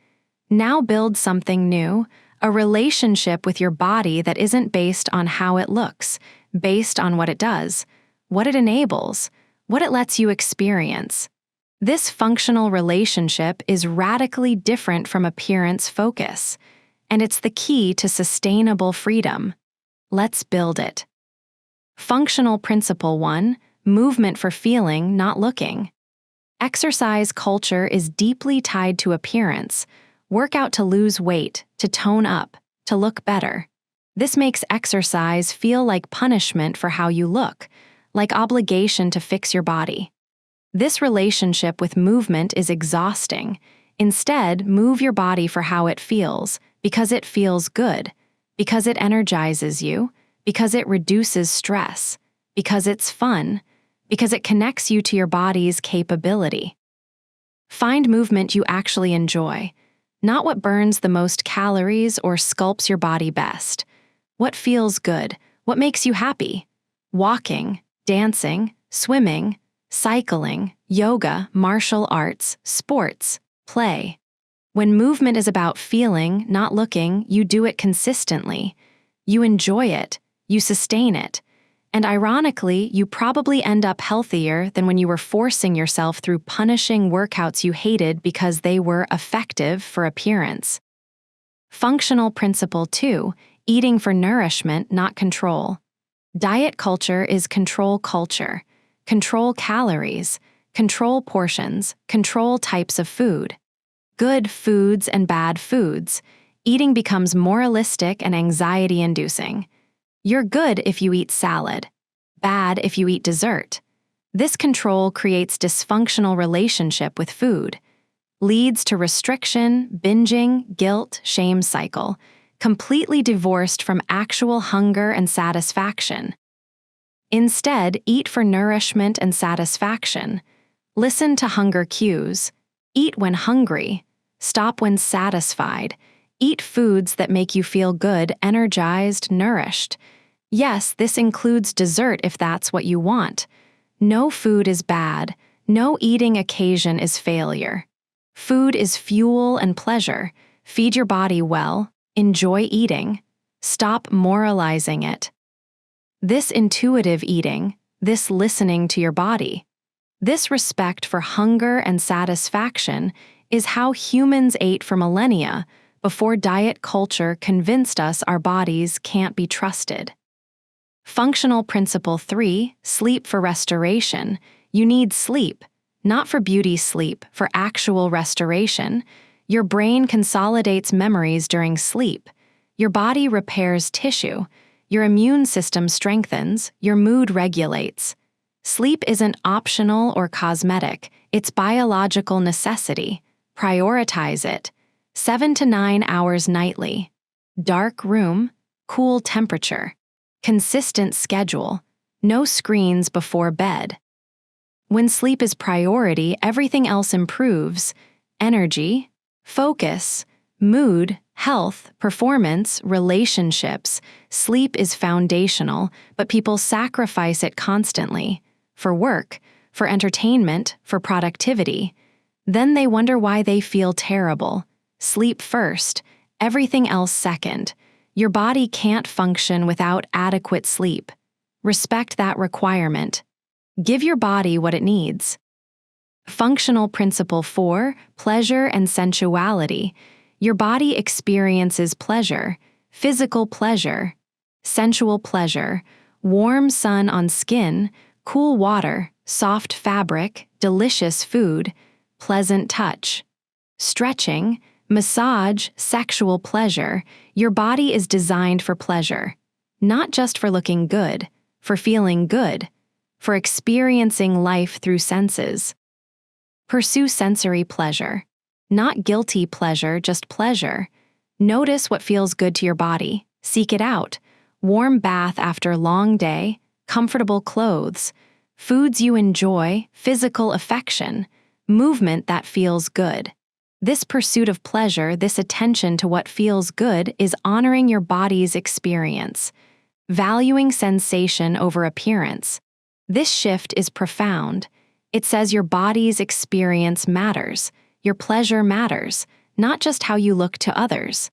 Now build something new, a relationship with your body that isn't based on how it looks, based on what it does, what it enables, what it lets you experience. This functional relationship is radically different from appearance focus. and it's the key to sustainable freedom. Let's build it. Functional Principle 1: Movement for feeling, not looking. Exercise culture is deeply tied to appearance. Work out to lose weight, to tone up, to look better. This makes exercise feel like punishment for how you look, like obligation to fix your body. This relationship with movement is exhausting. Instead, move your body for how it feels, because it feels good, because it energizes you, because it reduces stress, because it's fun, because it connects you to your body's capability. Find movement you actually enjoy, not what burns the most calories or sculpts your body best. What feels good? What makes you happy? Walking, dancing, swimming, cycling, yoga, martial arts, sports, play. When movement is about feeling, not looking, you do it consistently. You enjoy it, you sustain it, and ironically, you probably end up healthier than when you were forcing yourself through punishing workouts you hated because they were effective for appearance. Functional Principle 2: Eating for nourishment, not control. Diet culture is control culture. Control calories, control portions, control types of food. Good foods and bad foods. Eating becomes moralistic and anxiety-inducing. You're good if you eat salad, bad if you eat dessert. This control creates dysfunctional relationship with food, leads to restriction, binging, guilt, shame cycle, completely divorced from actual hunger and satisfaction. Instead, eat for nourishment and satisfaction. Listen to hunger cues. Eat when hungry. Stop when satisfied. Eat foods that make you feel good, energized, nourished. Yes, this includes dessert if that's what you want. No food is bad. No eating occasion is failure. Food is fuel and pleasure. Feed your body well. Enjoy eating. Stop moralizing it. This intuitive eating, this listening to your body, this respect for hunger and satisfaction is how humans ate for millennia before diet culture convinced us our bodies can't be trusted. Functional Principle 3: Sleep for restoration. You need sleep, not for beauty sleep, for actual restoration. Your brain consolidates memories during sleep. Your body repairs tissue. Your immune system strengthens. Your mood regulates. Sleep isn't optional or cosmetic. It's biological necessity. Prioritize it. 7 to 9 hours nightly. Dark room, cool temperature. Consistent schedule. No screens before bed. When sleep is priority, everything else improves. Energy, focus, mood, health, performance, relationships. Sleep is foundational, but people sacrifice it constantly. For work, for entertainment, for productivity. Then they wonder why they feel terrible. Sleep first, everything else second. Your body can't function without adequate sleep. Respect that requirement. Give your body what it needs. Functional Principle 4: Pleasure and sensuality. Your body experiences pleasure, physical pleasure, sensual pleasure, warm sun on skin, cool water, soft fabric, delicious food, pleasant touch. Stretching, massage, sexual pleasure. Your body is designed for pleasure, not just for looking good, for feeling good, for experiencing life through senses. Pursue sensory pleasure. Not guilty pleasure, just pleasure. Notice what feels good to your body. Seek it out. Warm bath after long day, comfortable clothes, foods you enjoy, physical affection, movement that feels good. This pursuit of pleasure, this attention to what feels good, is honoring your body's experience, valuing sensation over appearance. This shift is profound. It says your body's experience matters, your pleasure matters, not just how you look to others.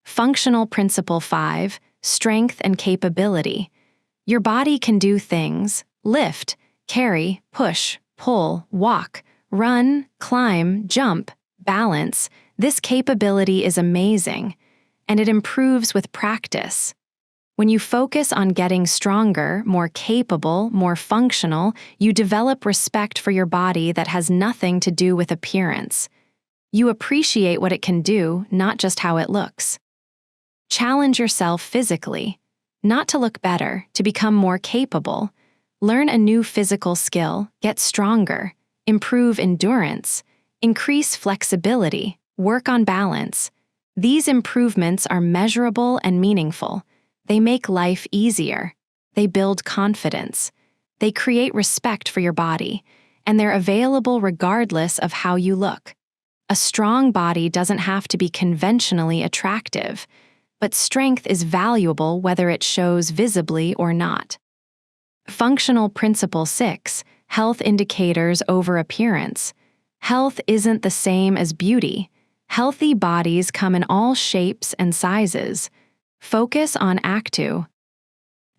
Functional Principle 5: Strength and capability. Your body can do things: lift, carry, push, pull, walk, run, climb, jump, balance. This capability is amazing. and it improves with practice. When you focus on getting stronger, more capable, more functional, you develop respect for your body that has nothing to do with appearance. You appreciate what it can do, not just how it looks. Challenge yourself physically, not to look better, to become more capable. Learn a new physical skill, get stronger, improve endurance, increase flexibility, work on balance. These improvements are measurable and meaningful. They make life easier. They build confidence. They create respect for your body, and they're available regardless of how you look. A strong body doesn't have to be conventionally attractive, but strength is valuable whether it shows visibly or not. Functional Principle 6, Health Indicators over Appearance. Health isn't the same as beauty. Healthy bodies come in all shapes and sizes. Focus on ACT2.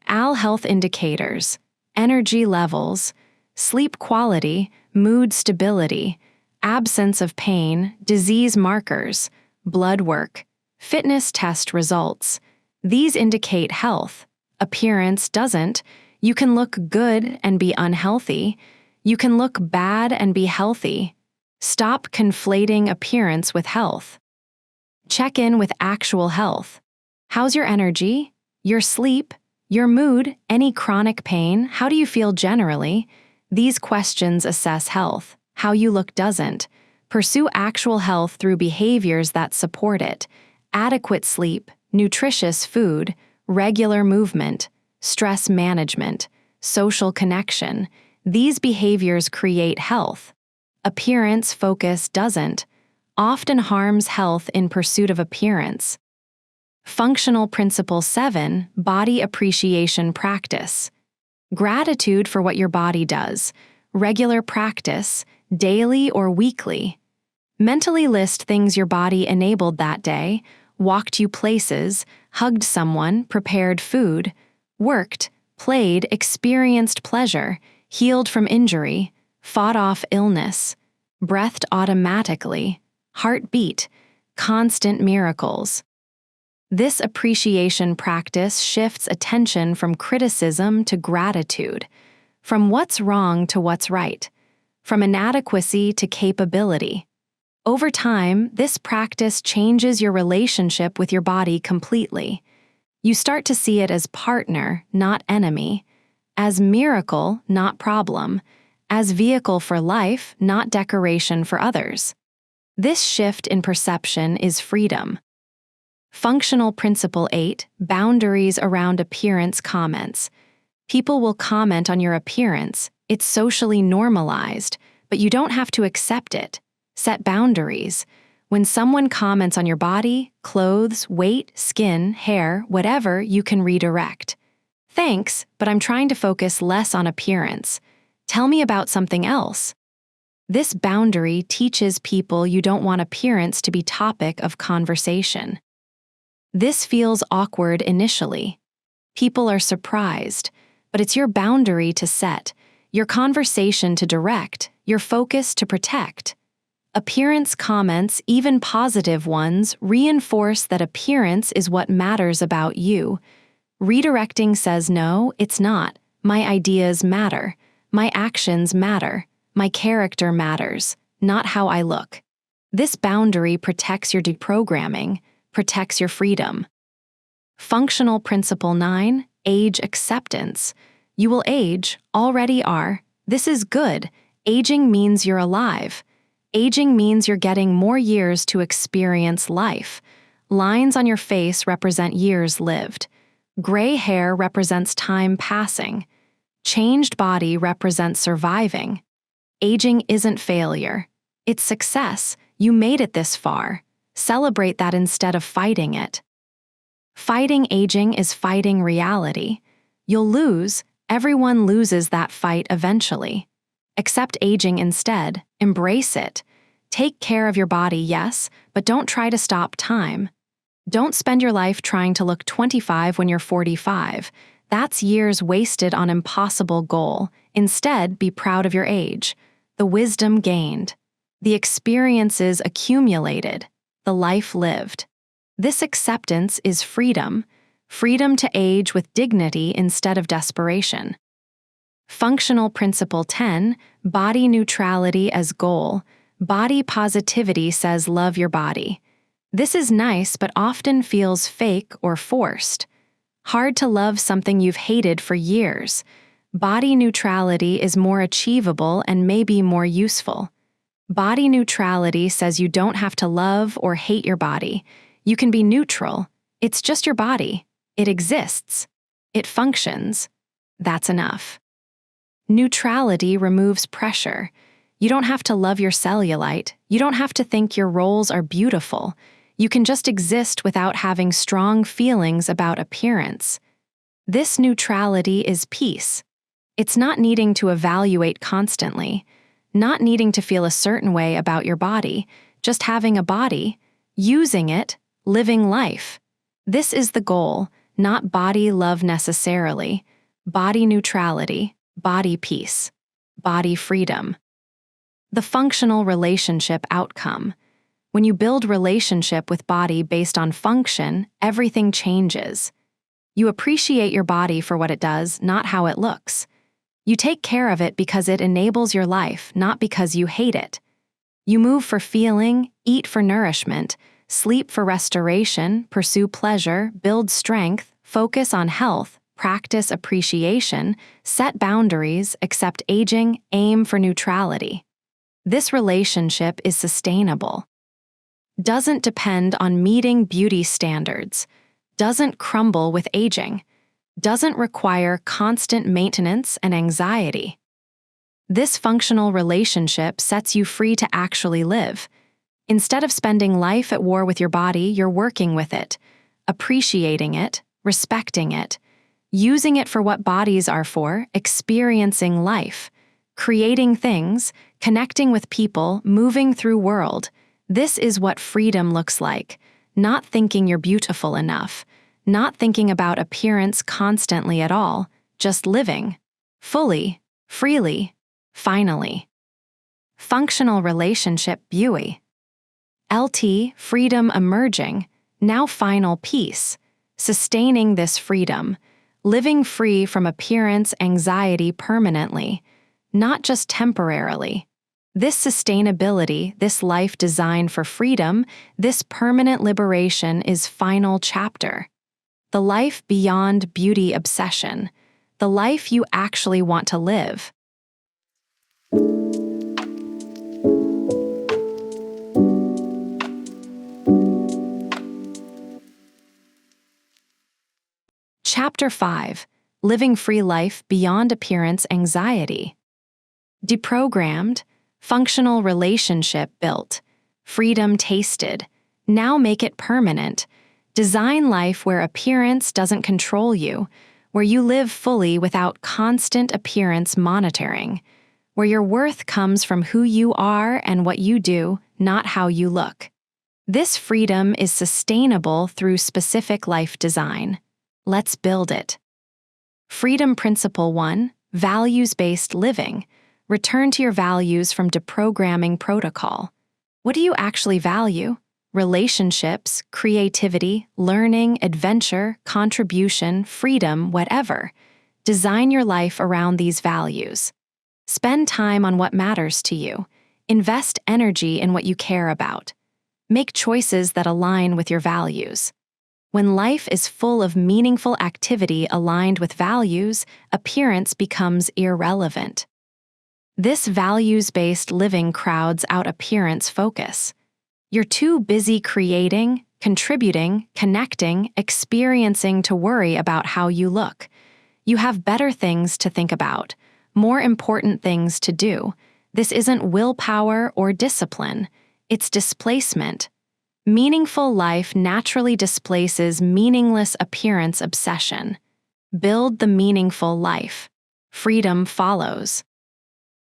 AL health indicators, energy levels, sleep quality, mood stability, absence of pain, disease markers, blood work, fitness test results. These indicate health. Appearance doesn't. You can look good and be unhealthy. You can look bad and be healthy. Stop conflating appearance with health. Check in with actual health. How's your energy? Your sleep? Your mood? Any chronic pain? How do you feel generally? These questions assess health. How you look doesn't. Pursue actual health through behaviors that support it. Adequate sleep, nutritious food, regular movement, stress management, social connection. These behaviors create health. Appearance focus doesn't. Often harms health in pursuit of appearance. Functional Principle 7, Body Appreciation Practice. Gratitude for what your body does. Regular practice, daily or weekly. Mentally list things your body enabled that day, walked you places, hugged someone, prepared food, worked, played, experienced pleasure, healed from injury, fought off illness, breathed automatically, heartbeat, constant miracles. This appreciation practice shifts attention from criticism to gratitude, from what's wrong to what's right, from inadequacy to capability. Over time, this practice changes your relationship with your body completely. You start to see it as partner, not enemy, as miracle, not problem, as vehicle for life, not decoration for others. This shift in perception is freedom. Functional Principle 8, Boundaries around appearance comments. People will comment on your appearance. It's socially normalized, but you don't have to accept it. Set boundaries. When someone comments on your body, clothes, weight, skin, hair, whatever, you can redirect. Thanks, but I'm trying to focus less on appearance. Tell me about something else. This boundary teaches people you don't want appearance to be topic of conversation. This feels awkward initially. People are surprised, but it's your boundary to set, your conversation to direct, your focus to protect. Appearance comments, even positive ones, reinforce that appearance is what matters about you. Redirecting says no, it's not. My ideas matter. My actions matter. My character matters, not how I look. This boundary protects your deprogramming, protects your freedom. Functional Principle 9, Age Acceptance. You will age, already are. This is good. Aging means you're alive. Aging means you're getting more years to experience life. Lines on your face represent years lived. Gray hair represents time passing. Changed body represents surviving. Aging isn't failure. It's success. You made it this far. Celebrate that instead of fighting it. Fighting aging is fighting reality. You'll lose. Everyone loses that fight eventually. Accept aging instead. Embrace it. Take care of your body, yes, but don't try to stop time. Don't spend your life trying to look 25 when you're 45. That's years wasted on impossible goal. Instead, be proud of your age, the wisdom gained, the experiences accumulated, the life lived. This acceptance is freedom, freedom to age with dignity instead of desperation. Functional Principle 10, Body Neutrality as Goal. Body positivity says love your body. This is nice but often feels fake or forced. Hard to love something you've hated for years. Body neutrality is more achievable and maybe more useful. Body neutrality says you don't have to love or hate your body. You can be neutral. It's just your body. It exists. It functions. That's enough. Neutrality removes pressure. You don't have to love your cellulite. You don't have to think your rolls are beautiful. You can just exist without having strong feelings about appearance. This neutrality is peace. It's not needing to evaluate constantly, not needing to feel a certain way about your body, just having a body, using it, living life. This is the goal, not body love necessarily. Body neutrality, body peace, body freedom. The functional relationship outcome. When you build relationship with body based on function, everything changes. You appreciate your body for what it does, not how it looks. You take care of it because it enables your life, not because you hate it. You move for feeling, eat for nourishment, sleep for restoration, pursue pleasure, build strength, focus on health, practice appreciation, set boundaries, accept aging, aim for neutrality. This relationship is sustainable. Doesn't depend on meeting beauty standards. Doesn't crumble with aging. Doesn't require constant maintenance and anxiety. This functional relationship sets you free to actually live. Instead of spending life at war with your body, you're working with it, appreciating it, respecting it, using it for what bodies are for, experiencing life, creating things, connecting with people, moving through world. This is what freedom looks like, not thinking you're beautiful enough, not thinking about appearance constantly at all, just living, fully, freely, finally. Functional relationship beauty. LT, freedom emerging, now final peace, sustaining this freedom, living free from appearance anxiety permanently, not just temporarily. This sustainability, this life designed for freedom, this permanent liberation is final chapter. The life beyond beauty obsession, the life you actually want to live. Chapter 5, Living Free Life Beyond Appearance Anxiety. Deprogrammed, functional relationship built, freedom tasted, now make it permanent. Design life where appearance doesn't control you, where you live fully without constant appearance monitoring, where your worth comes from who you are and what you do, not how you look. This freedom is sustainable through specific life design. Let's build it. Freedom Principle 1, Values-Based Living. Return to your values from Deprogramming Protocol. What do you actually value? Relationships, creativity, learning, adventure, contribution, freedom, whatever. Design your life around these values. Spend time on what matters to you. Invest energy in what you care about. Make choices that align with your values. When life is full of meaningful activity aligned with values, appearance becomes irrelevant. This values-based living crowds out appearance focus. You're too busy creating, contributing, connecting, experiencing to worry about how you look. You have better things to think about, more important things to do. This isn't willpower or discipline. It's displacement. Meaningful life naturally displaces meaningless appearance obsession. Build the meaningful life. Freedom follows.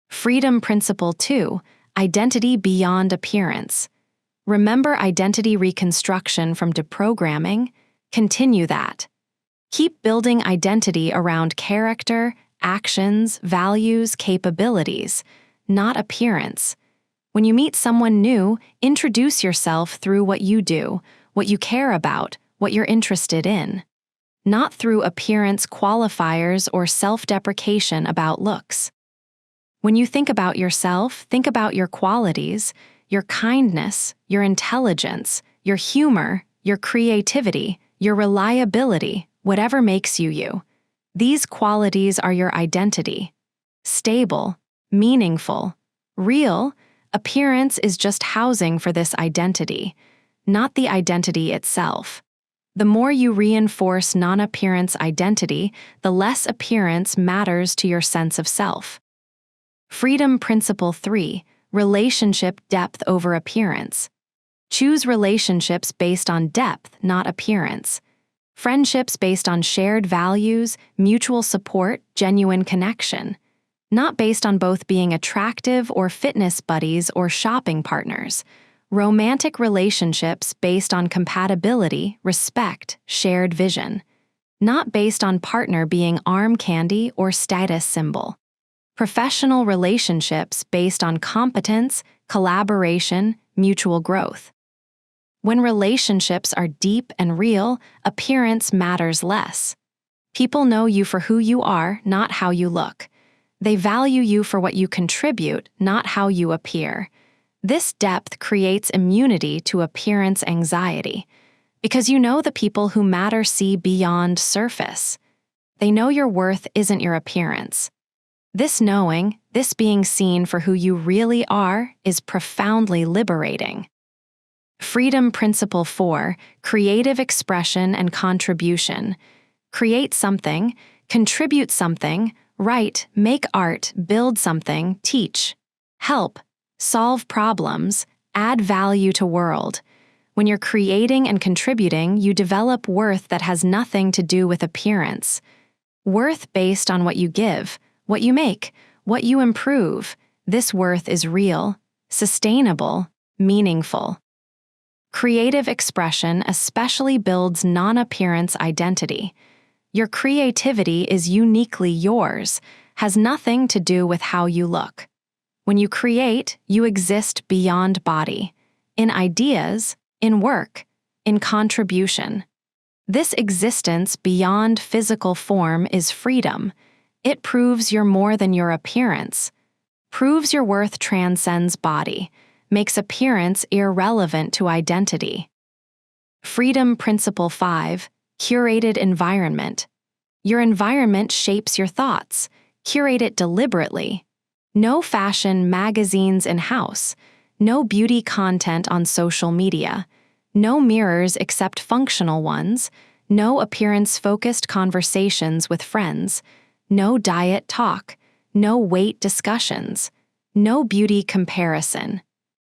Freedom Principle 2, Identity Beyond Appearance. Remember identity reconstruction from deprogramming? Continue that. Keep building identity around character, actions, values, capabilities, not appearance. When you meet someone new, introduce yourself through what you do, what you care about, what you're interested in. Not through appearance qualifiers or self-deprecation about looks. When you think about yourself, think about your qualities, your kindness, your intelligence, your humor, your creativity, your reliability, whatever makes you you. These qualities are your identity. Stable, meaningful, real, appearance is just housing for this identity, not the identity itself. The more you reinforce non-appearance identity, the less appearance matters to your sense of self. Freedom Principle 3. Relationship depth over appearance. Choose relationships based on depth, not appearance. Friendships based on shared values, mutual support, genuine connection. Not based on both being attractive or fitness buddies or shopping partners. Romantic relationships based on compatibility, respect, shared vision. Not based on partner being arm candy or status symbol. Professional relationships based on competence, collaboration, mutual growth. When relationships are deep and real, appearance matters less. People know you for who you are, not how you look. They value you for what you contribute, not how you appear. This depth creates immunity to appearance anxiety, because you know the people who matter see beyond surface. They know your worth isn't your appearance. This knowing, this being seen for who you really are, is profoundly liberating. Freedom Principle 4. Creative expression and contribution. Create something, contribute something, write, make art, build something, teach, help, solve problems, add value to world. When you're creating and contributing, you develop worth that has nothing to do with appearance. Worth based on what you give, what you make, what you improve. This worth is real, sustainable, meaningful. Creative expression especially builds non-appearance identity. Your creativity is uniquely yours, has nothing to do with how you look. When you create, you exist beyond body, in ideas, in work, in contribution. This existence beyond physical form is freedom. It proves you're more than your appearance, proves your worth transcends body, makes appearance irrelevant to identity. Freedom Principle 5. Curated environment. Your environment shapes your thoughts. Curate it deliberately. No fashion magazines in-house. No beauty content on social media. No mirrors except functional ones. No appearance-focused conversations with friends. No diet talk. No weight discussions. No beauty comparison.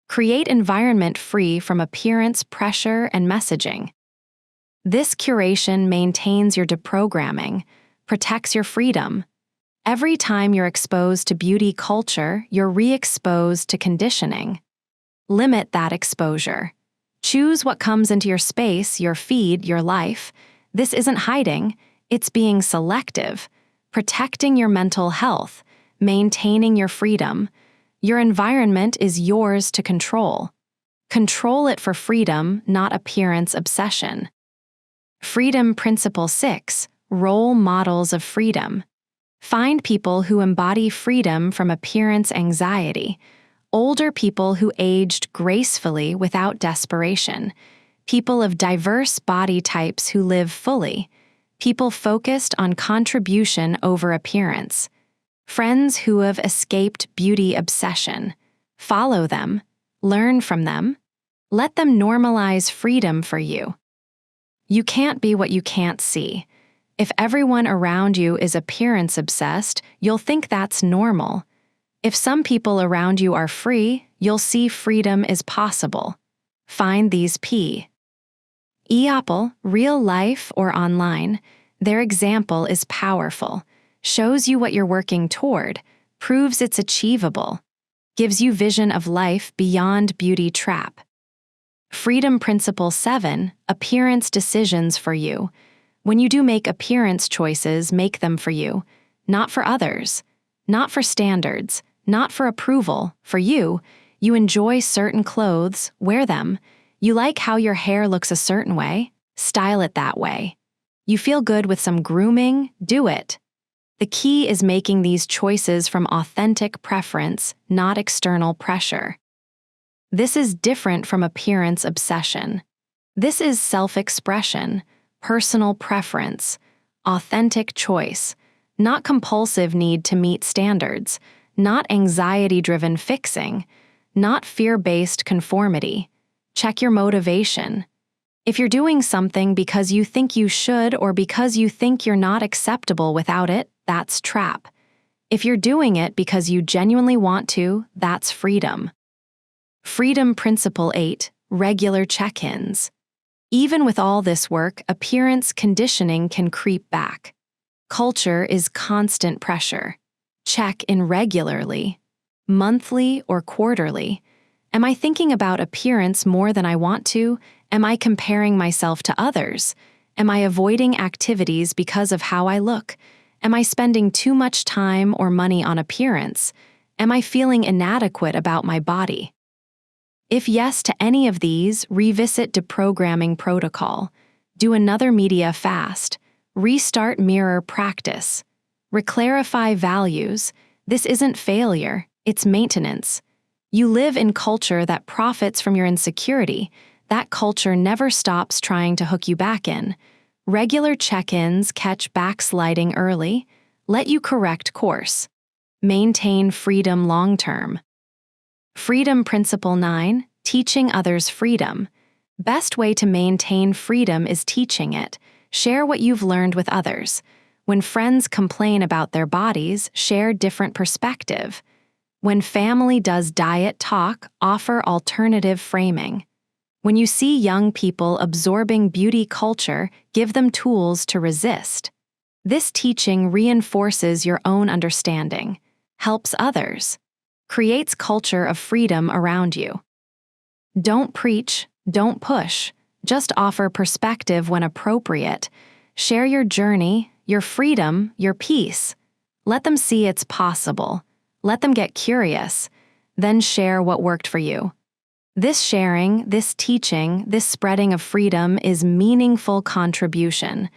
Create environment free from appearance pressure and messaging. This curation maintains your deprogramming, protects your freedom. Every time you're exposed to beauty culture, you're re-exposed to conditioning. Limit that exposure. Choose what comes into your space, your feed, your life. This isn't hiding, it's being selective, protecting your mental health, maintaining your freedom. Your environment is yours to control. Control it for freedom, not appearance obsession. Freedom Principle 6. Role models of freedom. Find people who embody freedom from appearance anxiety. Older people who aged gracefully without desperation. People of diverse body types who live fully. People focused on contribution over appearance. Friends who have escaped beauty obsession. Follow them. Learn from them. Let them normalize freedom for you. You can't be what you can't see. If everyone around you is appearance obsessed, you'll think that's normal. If some people around you are free, you'll see freedom is possible. Find these Apple, real life or online. Their example is powerful, shows you what you're working toward, proves it's achievable, gives you vision of life beyond beauty trap. Freedom Principle 7. Appearance decisions for you. When you do make appearance choices, make them for you, not for others, not for standards, not for approval, for you. You enjoy certain clothes, wear them. You like how your hair looks a certain way? Style it that way. You feel good with some grooming? Do it. The key is making these choices from authentic preference, not external pressure. This is different from appearance obsession. This is self-expression, personal preference, authentic choice, not compulsive need to meet standards, not anxiety-driven fixing, not fear-based conformity. Check your motivation. If you're doing something because you think you should or because you think you're not acceptable without it, that's trap. If you're doing it because you genuinely want to, that's freedom. Freedom Principle 8, Regular Check-ins. Even with all this work, appearance conditioning can creep back. Culture is constant pressure. Check in regularly, monthly or quarterly. Am I thinking about appearance more than I want to? Am I comparing myself to others? Am I avoiding activities because of how I look? Am I spending too much time or money on appearance? Am I feeling inadequate about my body? If yes to any of these, revisit Deprogramming protocol. Do another media fast. Restart mirror practice. Reclarify values. This isn't failure, it's maintenance. You live in culture that profits from your insecurity. That culture never stops trying to hook you back in. Regular check-ins catch backsliding early. Let you correct course. Maintain freedom long-term. Freedom Principle 9, Teaching others freedom. Best way to maintain freedom is teaching it. Share what you've learned with others. When friends complain about their bodies, share different perspective. When family does diet talk, offer alternative framing. When you see young people absorbing beauty culture, give them tools to resist. This teaching reinforces your own understanding, helps others, creates culture of freedom around you. Don't preach, don't push, just offer perspective when appropriate. Share your journey, your freedom, your peace. Let them see it's possible. Let them get curious. Then share what worked for you. This sharing, this teaching, this spreading of freedom is meaningful contribution,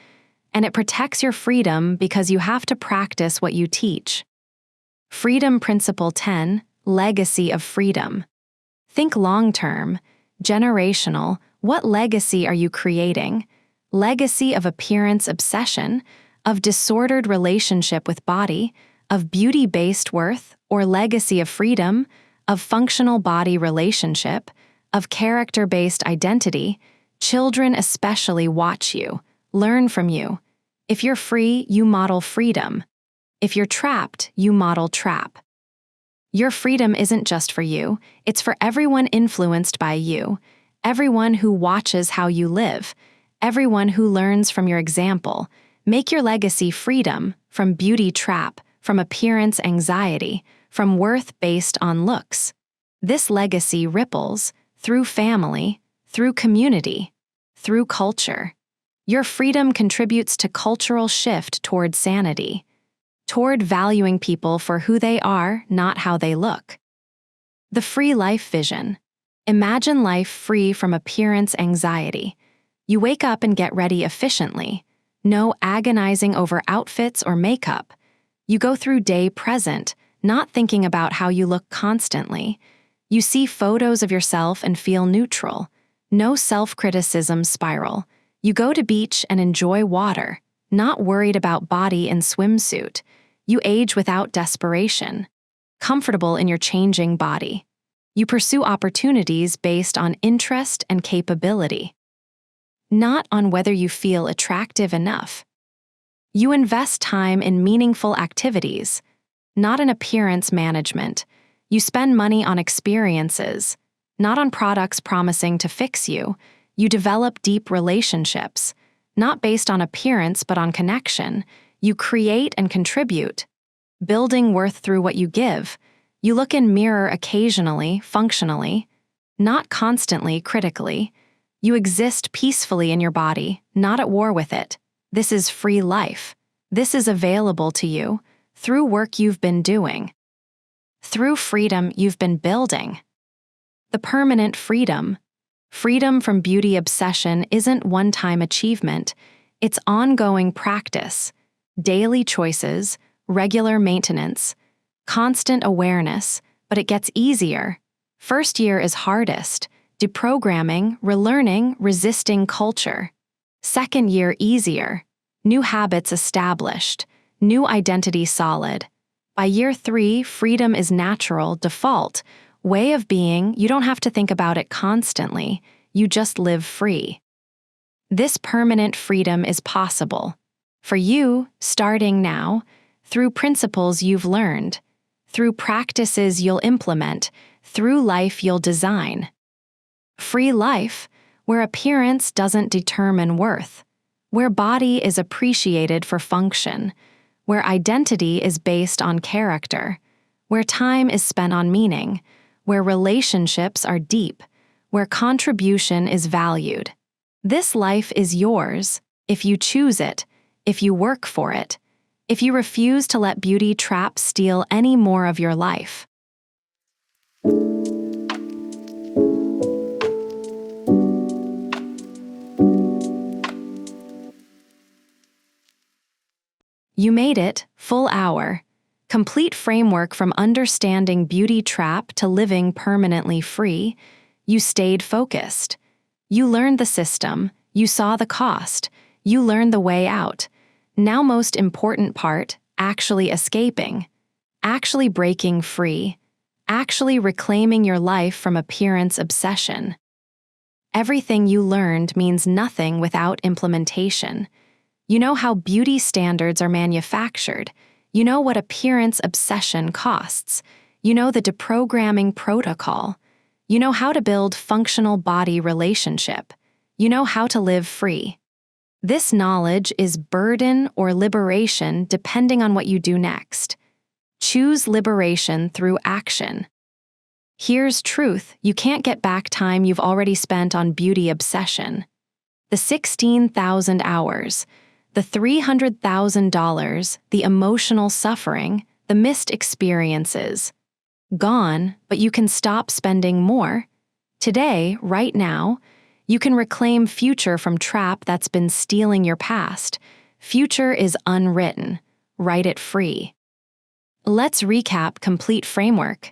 and it protects your freedom because you have to practice what you teach. Freedom Principle 10, Legacy of Freedom. Think long-term, generational. What legacy are you creating? Legacy of appearance obsession, of disordered relationship with body, of beauty-based worth, or legacy of freedom, of functional body relationship, of character-based identity. Children especially watch you, learn from you. If you're free, you model freedom. If you're trapped, you model trap. Your freedom isn't just for you, it's for everyone influenced by you, everyone who watches how you live, everyone who learns from your example. Make your legacy freedom from beauty trap, from appearance anxiety, from worth based on looks. This legacy ripples through family, through community, through culture. Your freedom contributes to cultural shift toward sanity, toward valuing people for who they are, not how they look. The free life vision. Imagine life free from appearance anxiety. You wake up and get ready efficiently. No agonizing over outfits or makeup. You go through day present, not thinking about how you look constantly. You see photos of yourself and feel neutral. No self-criticism spiral. You go to beach and enjoy water, not worried about body in swimsuit. You age without desperation, comfortable in your changing body. You pursue opportunities based on interest and capability, not on whether you feel attractive enough. You invest time in meaningful activities, not in appearance management. You spend money on experiences, not on products promising to fix you. You develop deep relationships, not based on appearance but on connection. You create and contribute, building worth through what you give. You look in mirror occasionally, functionally, not constantly, critically. You exist peacefully in your body, not at war with it. This is free life. This is available to you through work you've been doing, through freedom you've been building. The permanent freedom. Freedom from beauty obsession isn't one-time achievement, it's ongoing practice, daily choices, regular maintenance, constant awareness, but it gets easier. First year is hardest, deprogramming, relearning, resisting culture. Second year easier, new habits established, new identity solid. By year 3, freedom is natural, default, way of being. You don't have to think about it constantly, you just live free. This permanent freedom is possible. For you, starting now, through principles you've learned, through practices you'll implement, through life you'll design. Free life, where appearance doesn't determine worth, where body is appreciated for function, where identity is based on character, where time is spent on meaning, where relationships are deep, where contribution is valued. This life is yours, if you choose it, if you work for it, if you refuse to let beauty traps steal any more of your life. You made it, full hour. Complete framework from understanding beauty trap to living permanently free. You stayed focused. You learned the system. You saw the cost. You learned the way out. Now most important part, actually escaping. Actually breaking free. Actually reclaiming your life from appearance obsession. Everything you learned means nothing without implementation. You know how beauty standards are manufactured. You know what appearance obsession costs. You know the deprogramming protocol. You know how to build functional body relationship. You know how to live free. This knowledge is burden or liberation depending on what you do next. Choose liberation through action. Here's truth: you can't get back time you've already spent on beauty obsession. The 16,000 hours, the $300,000, the emotional suffering, the missed experiences. Gone, but you can stop spending more. Today, right now, you can reclaim future from trap that's been stealing your past. Future is unwritten. Write it free. Let's recap complete framework.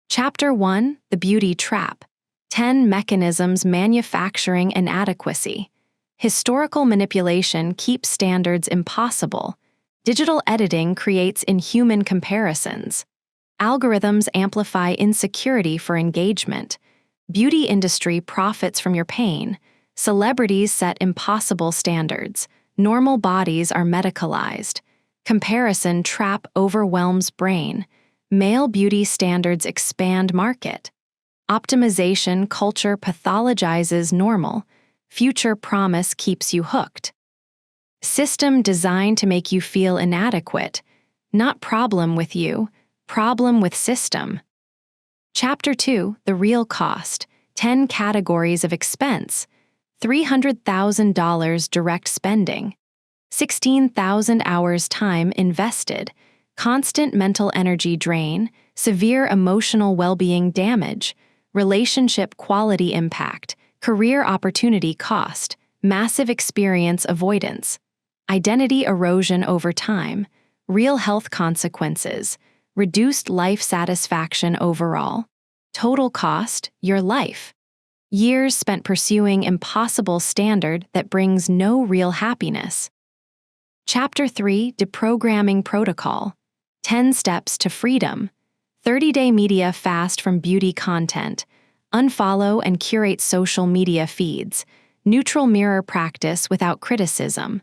Chapter 1, The Beauty Trap. 10 Mechanisms Manufacturing Inadequacy. Historical manipulation keeps standards impossible. Digital editing creates inhuman comparisons. Algorithms amplify insecurity for engagement. Beauty industry profits from your pain. Celebrities set impossible standards. Normal bodies are medicalized. Comparison trap overwhelms brain. Male beauty standards expand market. Optimization culture pathologizes normal. Future promise keeps you hooked. System designed to make you feel inadequate. Not problem with you, problem with system. Chapter 2, The Real Cost. 10 Categories of Expense. $300,000 direct spending. 16,000 hours time invested. Constant mental energy drain. Severe emotional well-being damage. Relationship quality impact. Career opportunity cost, massive experience avoidance, identity erosion over time, real health consequences, reduced life satisfaction overall, total cost, your life, years spent pursuing impossible standard that brings no real happiness. Chapter 3, Deprogramming Protocol. 10 Steps to Freedom. 30-day media fast from beauty content. Unfollow and curate social media feeds. Neutral mirror practice without criticism.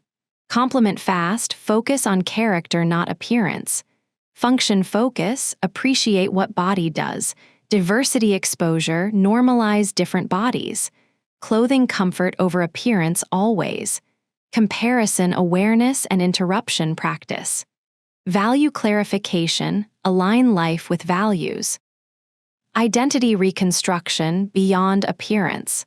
Compliment fast, focus on character, not appearance. Function focus, appreciate what body does. Diversity exposure, normalize different bodies. Clothing comfort over appearance always. Comparison awareness and interruption practice. Value clarification, align life with values. Identity reconstruction beyond appearance.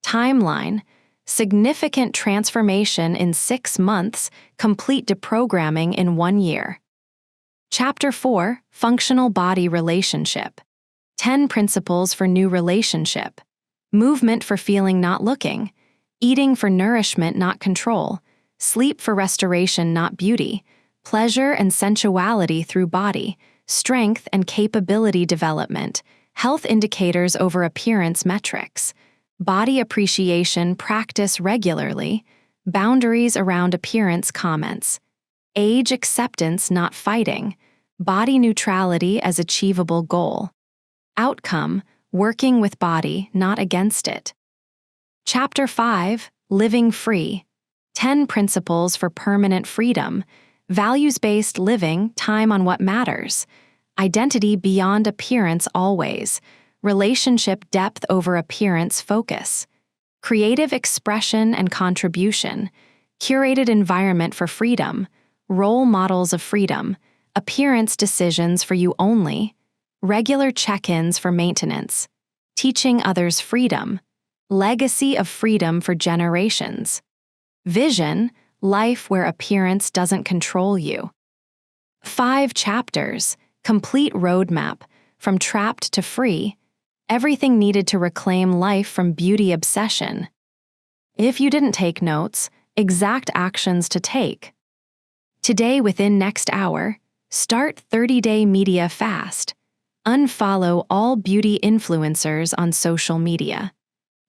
Timeline, significant transformation in 6 months, complete deprogramming in 1 year. Chapter 4, Functional Body Relationship. 10 Principles for New Relationship. movement for feeling not looking, eating for nourishment not control, sleep for restoration not beauty, pleasure and sensuality through body, strength and capability development, health indicators over appearance metrics, body appreciation practice regularly, boundaries around appearance comments, age acceptance not fighting, body neutrality as achievable goal, outcome working with body not against it. Chapter 5, Living Free, 10 Principles for Permanent Freedom, Values-Based Living, Time on What Matters, Identity Beyond Appearance Always, Relationship Depth Over Appearance Focus, Creative Expression and Contribution, Curated Environment for Freedom, Role Models of Freedom, Appearance Decisions for You Only, Regular Check-ins for Maintenance, Teaching Others Freedom, Legacy of Freedom for Generations, Vision, Life Where Appearance Doesn't Control You. 5 chapters, complete roadmap, from trapped to free, everything needed to reclaim life from beauty obsession. If you didn't take notes, exact actions to take. Today within next hour, start 30-day media fast. Unfollow all beauty influencers on social media.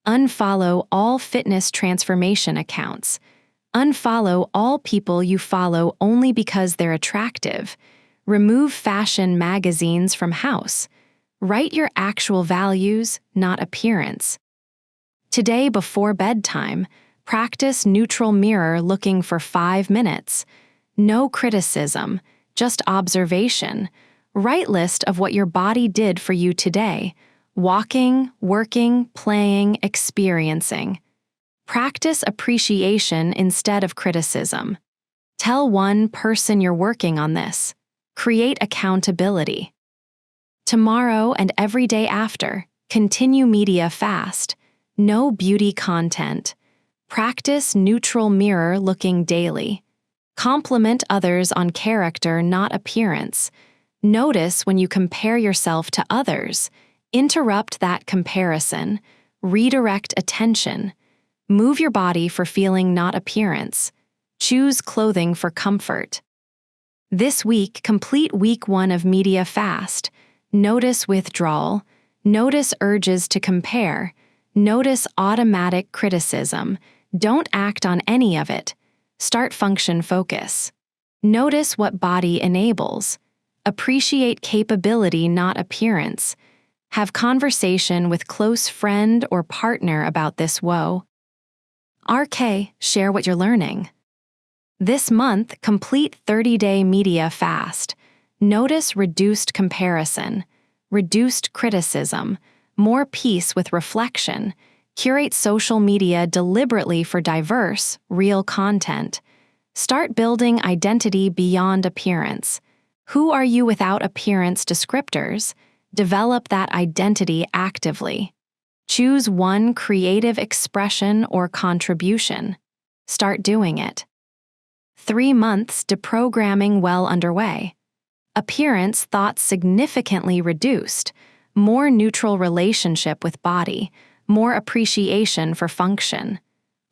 Unfollow all fitness transformation accounts. Unfollow all people you follow only because they're attractive. Remove fashion magazines from house. Write your actual values, not appearance. Today before bedtime, practice neutral mirror looking for 5 minutes. No criticism, just observation. Write list of what your body did for you today. Walking, working, playing, experiencing. Practice appreciation instead of criticism. Tell one person you're working on this. Create accountability. Tomorrow and every day after, continue media fast. No beauty content. Practice neutral mirror looking daily. Compliment others on character, not appearance. Notice when you compare yourself to others. Interrupt that comparison. Redirect attention. Move your body for feeling, not appearance. Choose clothing for comfort. This week, complete week 1 of media fast. Notice withdrawal. Notice urges to compare. Notice automatic criticism. Don't act on any of it. Start function focus. Notice what body enables. Appreciate capability, not appearance. Have conversation with close friend or partner about this woe. RK, share what you're learning. This month, complete 30-day media fast. Notice reduced comparison, reduced criticism, more peace with reflection. Curate social media deliberately for diverse, real content. Start building identity beyond appearance. Who are you without appearance descriptors? Develop that identity actively. Choose one creative expression or contribution. Start doing it. 3 months deprogramming well underway. Appearance thoughts significantly reduced. More neutral relationship with body. More appreciation for function.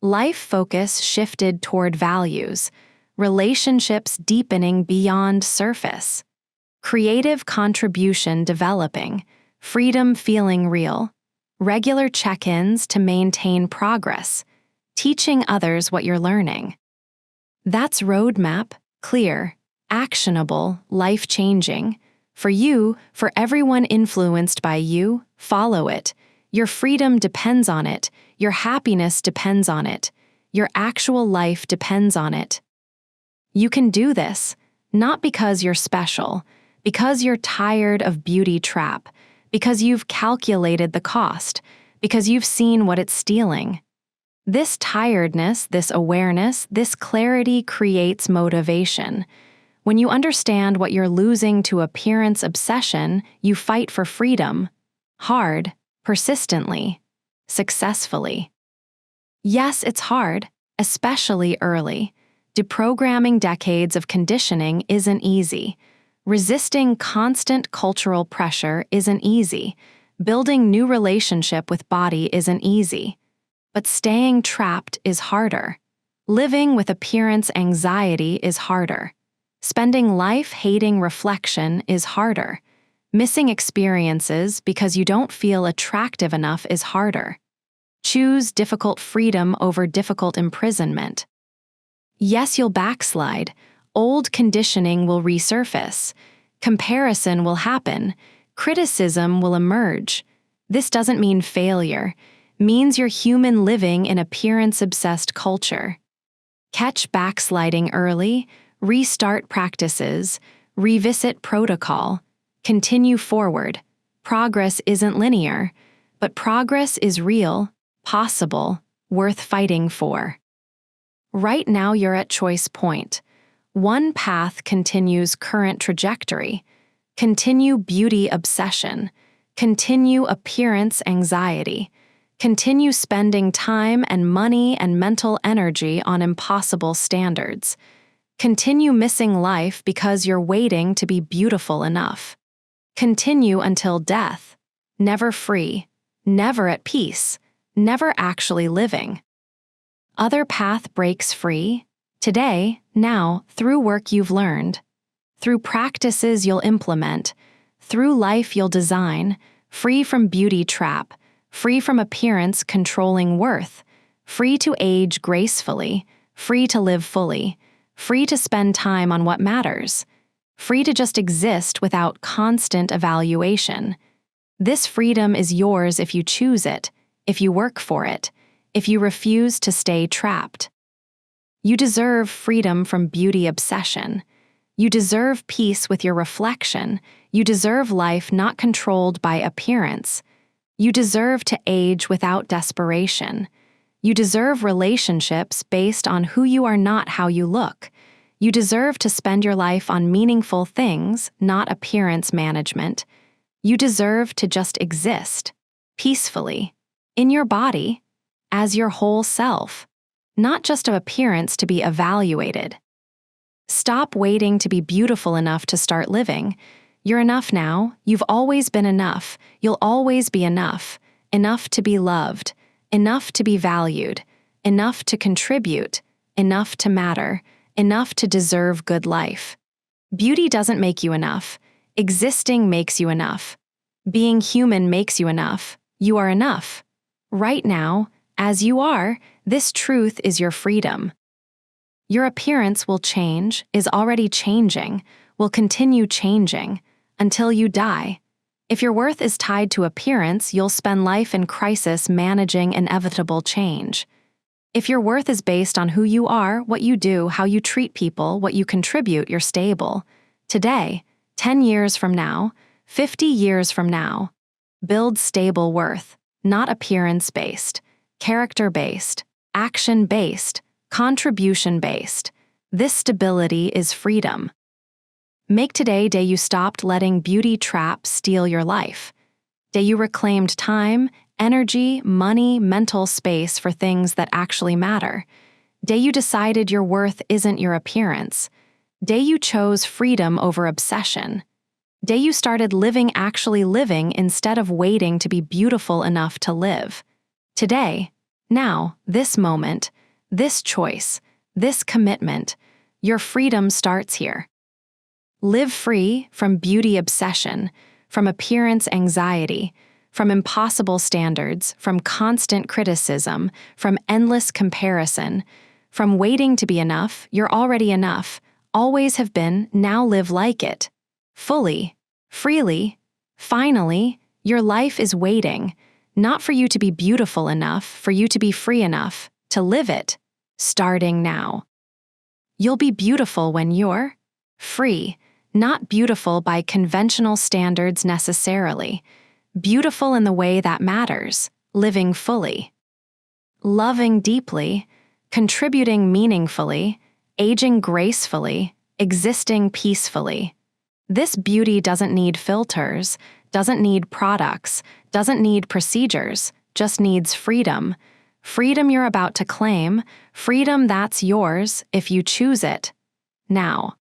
Life focus shifted toward values. Relationships deepening beyond surface. Creative contribution developing. Freedom feeling real. Regular check-ins to maintain progress. Teaching others what you're learning. That's roadmap, clear, actionable, life-changing. For you, for everyone influenced by you, follow it. Your freedom depends on it. Your happiness depends on it. Your actual life depends on it. You can do this, not because you're special, because you're tired of beauty trap, because you've calculated the cost, because you've seen what it's stealing. This tiredness, this awareness, this clarity creates motivation. When you understand what you're losing to appearance obsession, you fight for freedom. Hard, persistently, successfully. Yes, it's hard, especially early. Deprogramming decades of conditioning isn't easy. Resisting constant cultural pressure isn't easy. Building new relationship with body isn't easy. But staying trapped is harder. Living with appearance anxiety is harder. Spending life hating reflection is harder. Missing experiences because you don't feel attractive enough is harder. Choose difficult freedom over difficult imprisonment. Yes, you'll backslide. Old conditioning will resurface. Comparison will happen. Criticism will emerge. This doesn't mean failure. Means you're human living in appearance-obsessed culture. Catch backsliding early, restart practices, revisit protocol, continue forward. Progress isn't linear, but progress is real, possible, worth fighting for. Right now you're at choice point. One path continues current trajectory. Continue beauty obsession. Continue appearance anxiety. Continue spending time and money and mental energy on impossible standards. Continue missing life because you're waiting to be beautiful enough. Continue until death. Never free. Never at peace. Never actually living. Other path breaks free. Today, now, through work you've learned. Through practices you'll implement. Through life you'll design. Free from beauty trap. Free from appearance controlling worth, free to age gracefully, free to live fully, free to spend time on what matters, free to just exist without constant evaluation. This freedom is yours if you choose it, if you work for it, if you refuse to stay trapped. You deserve freedom from beauty obsession. You deserve peace with your reflection. You deserve life not controlled by appearance. You deserve to age without desperation. You deserve relationships based on who you are, not how you look. You deserve to spend your life on meaningful things, not appearance management. You deserve to just exist, peacefully, in your body, as your whole self, not just of appearance to be evaluated. Stop waiting to be beautiful enough to start living. You're enough now. You've always been enough. You'll always be enough. Enough to be loved. Enough to be valued. Enough to contribute. Enough to matter. Enough to deserve good life. Beauty doesn't make you enough. Existing makes you enough. Being human makes you enough. You are enough. Right now, as you are, this truth is your freedom. Your appearance will change, is already changing, will continue changing, until you die. If your worth is tied to appearance, you'll spend life in crisis managing inevitable change. If your worth is based on who you are, what you do, how you treat people, what you contribute, you're stable. Today, 10 years from now, 50 years from now, build stable worth, not appearance-based, character-based, action-based, contribution-based. This stability is freedom. Make today day you stopped letting beauty traps steal your life. Day you reclaimed time, energy, money, mental space for things that actually matter. Day you decided your worth isn't your appearance. Day you chose freedom over obsession. Day you started living actually living instead of waiting to be beautiful enough to live. Today, now, this moment, this choice, this commitment, your freedom starts here. Live free from beauty obsession, from appearance anxiety, from impossible standards, from constant criticism, from endless comparison, from waiting to be enough. You're already enough, always have been, now live like it. Fully, freely, finally, your life is waiting, not for you to be beautiful enough, for you to be free enough, to live it, starting now. You'll be beautiful when you're free, not beautiful by conventional standards necessarily, beautiful in the way that matters, living fully, loving deeply, contributing meaningfully, aging gracefully, existing peacefully. This beauty doesn't need filters, doesn't need products, doesn't need procedures, just needs freedom. Freedom you're about to claim, freedom that's yours if you choose it. Now.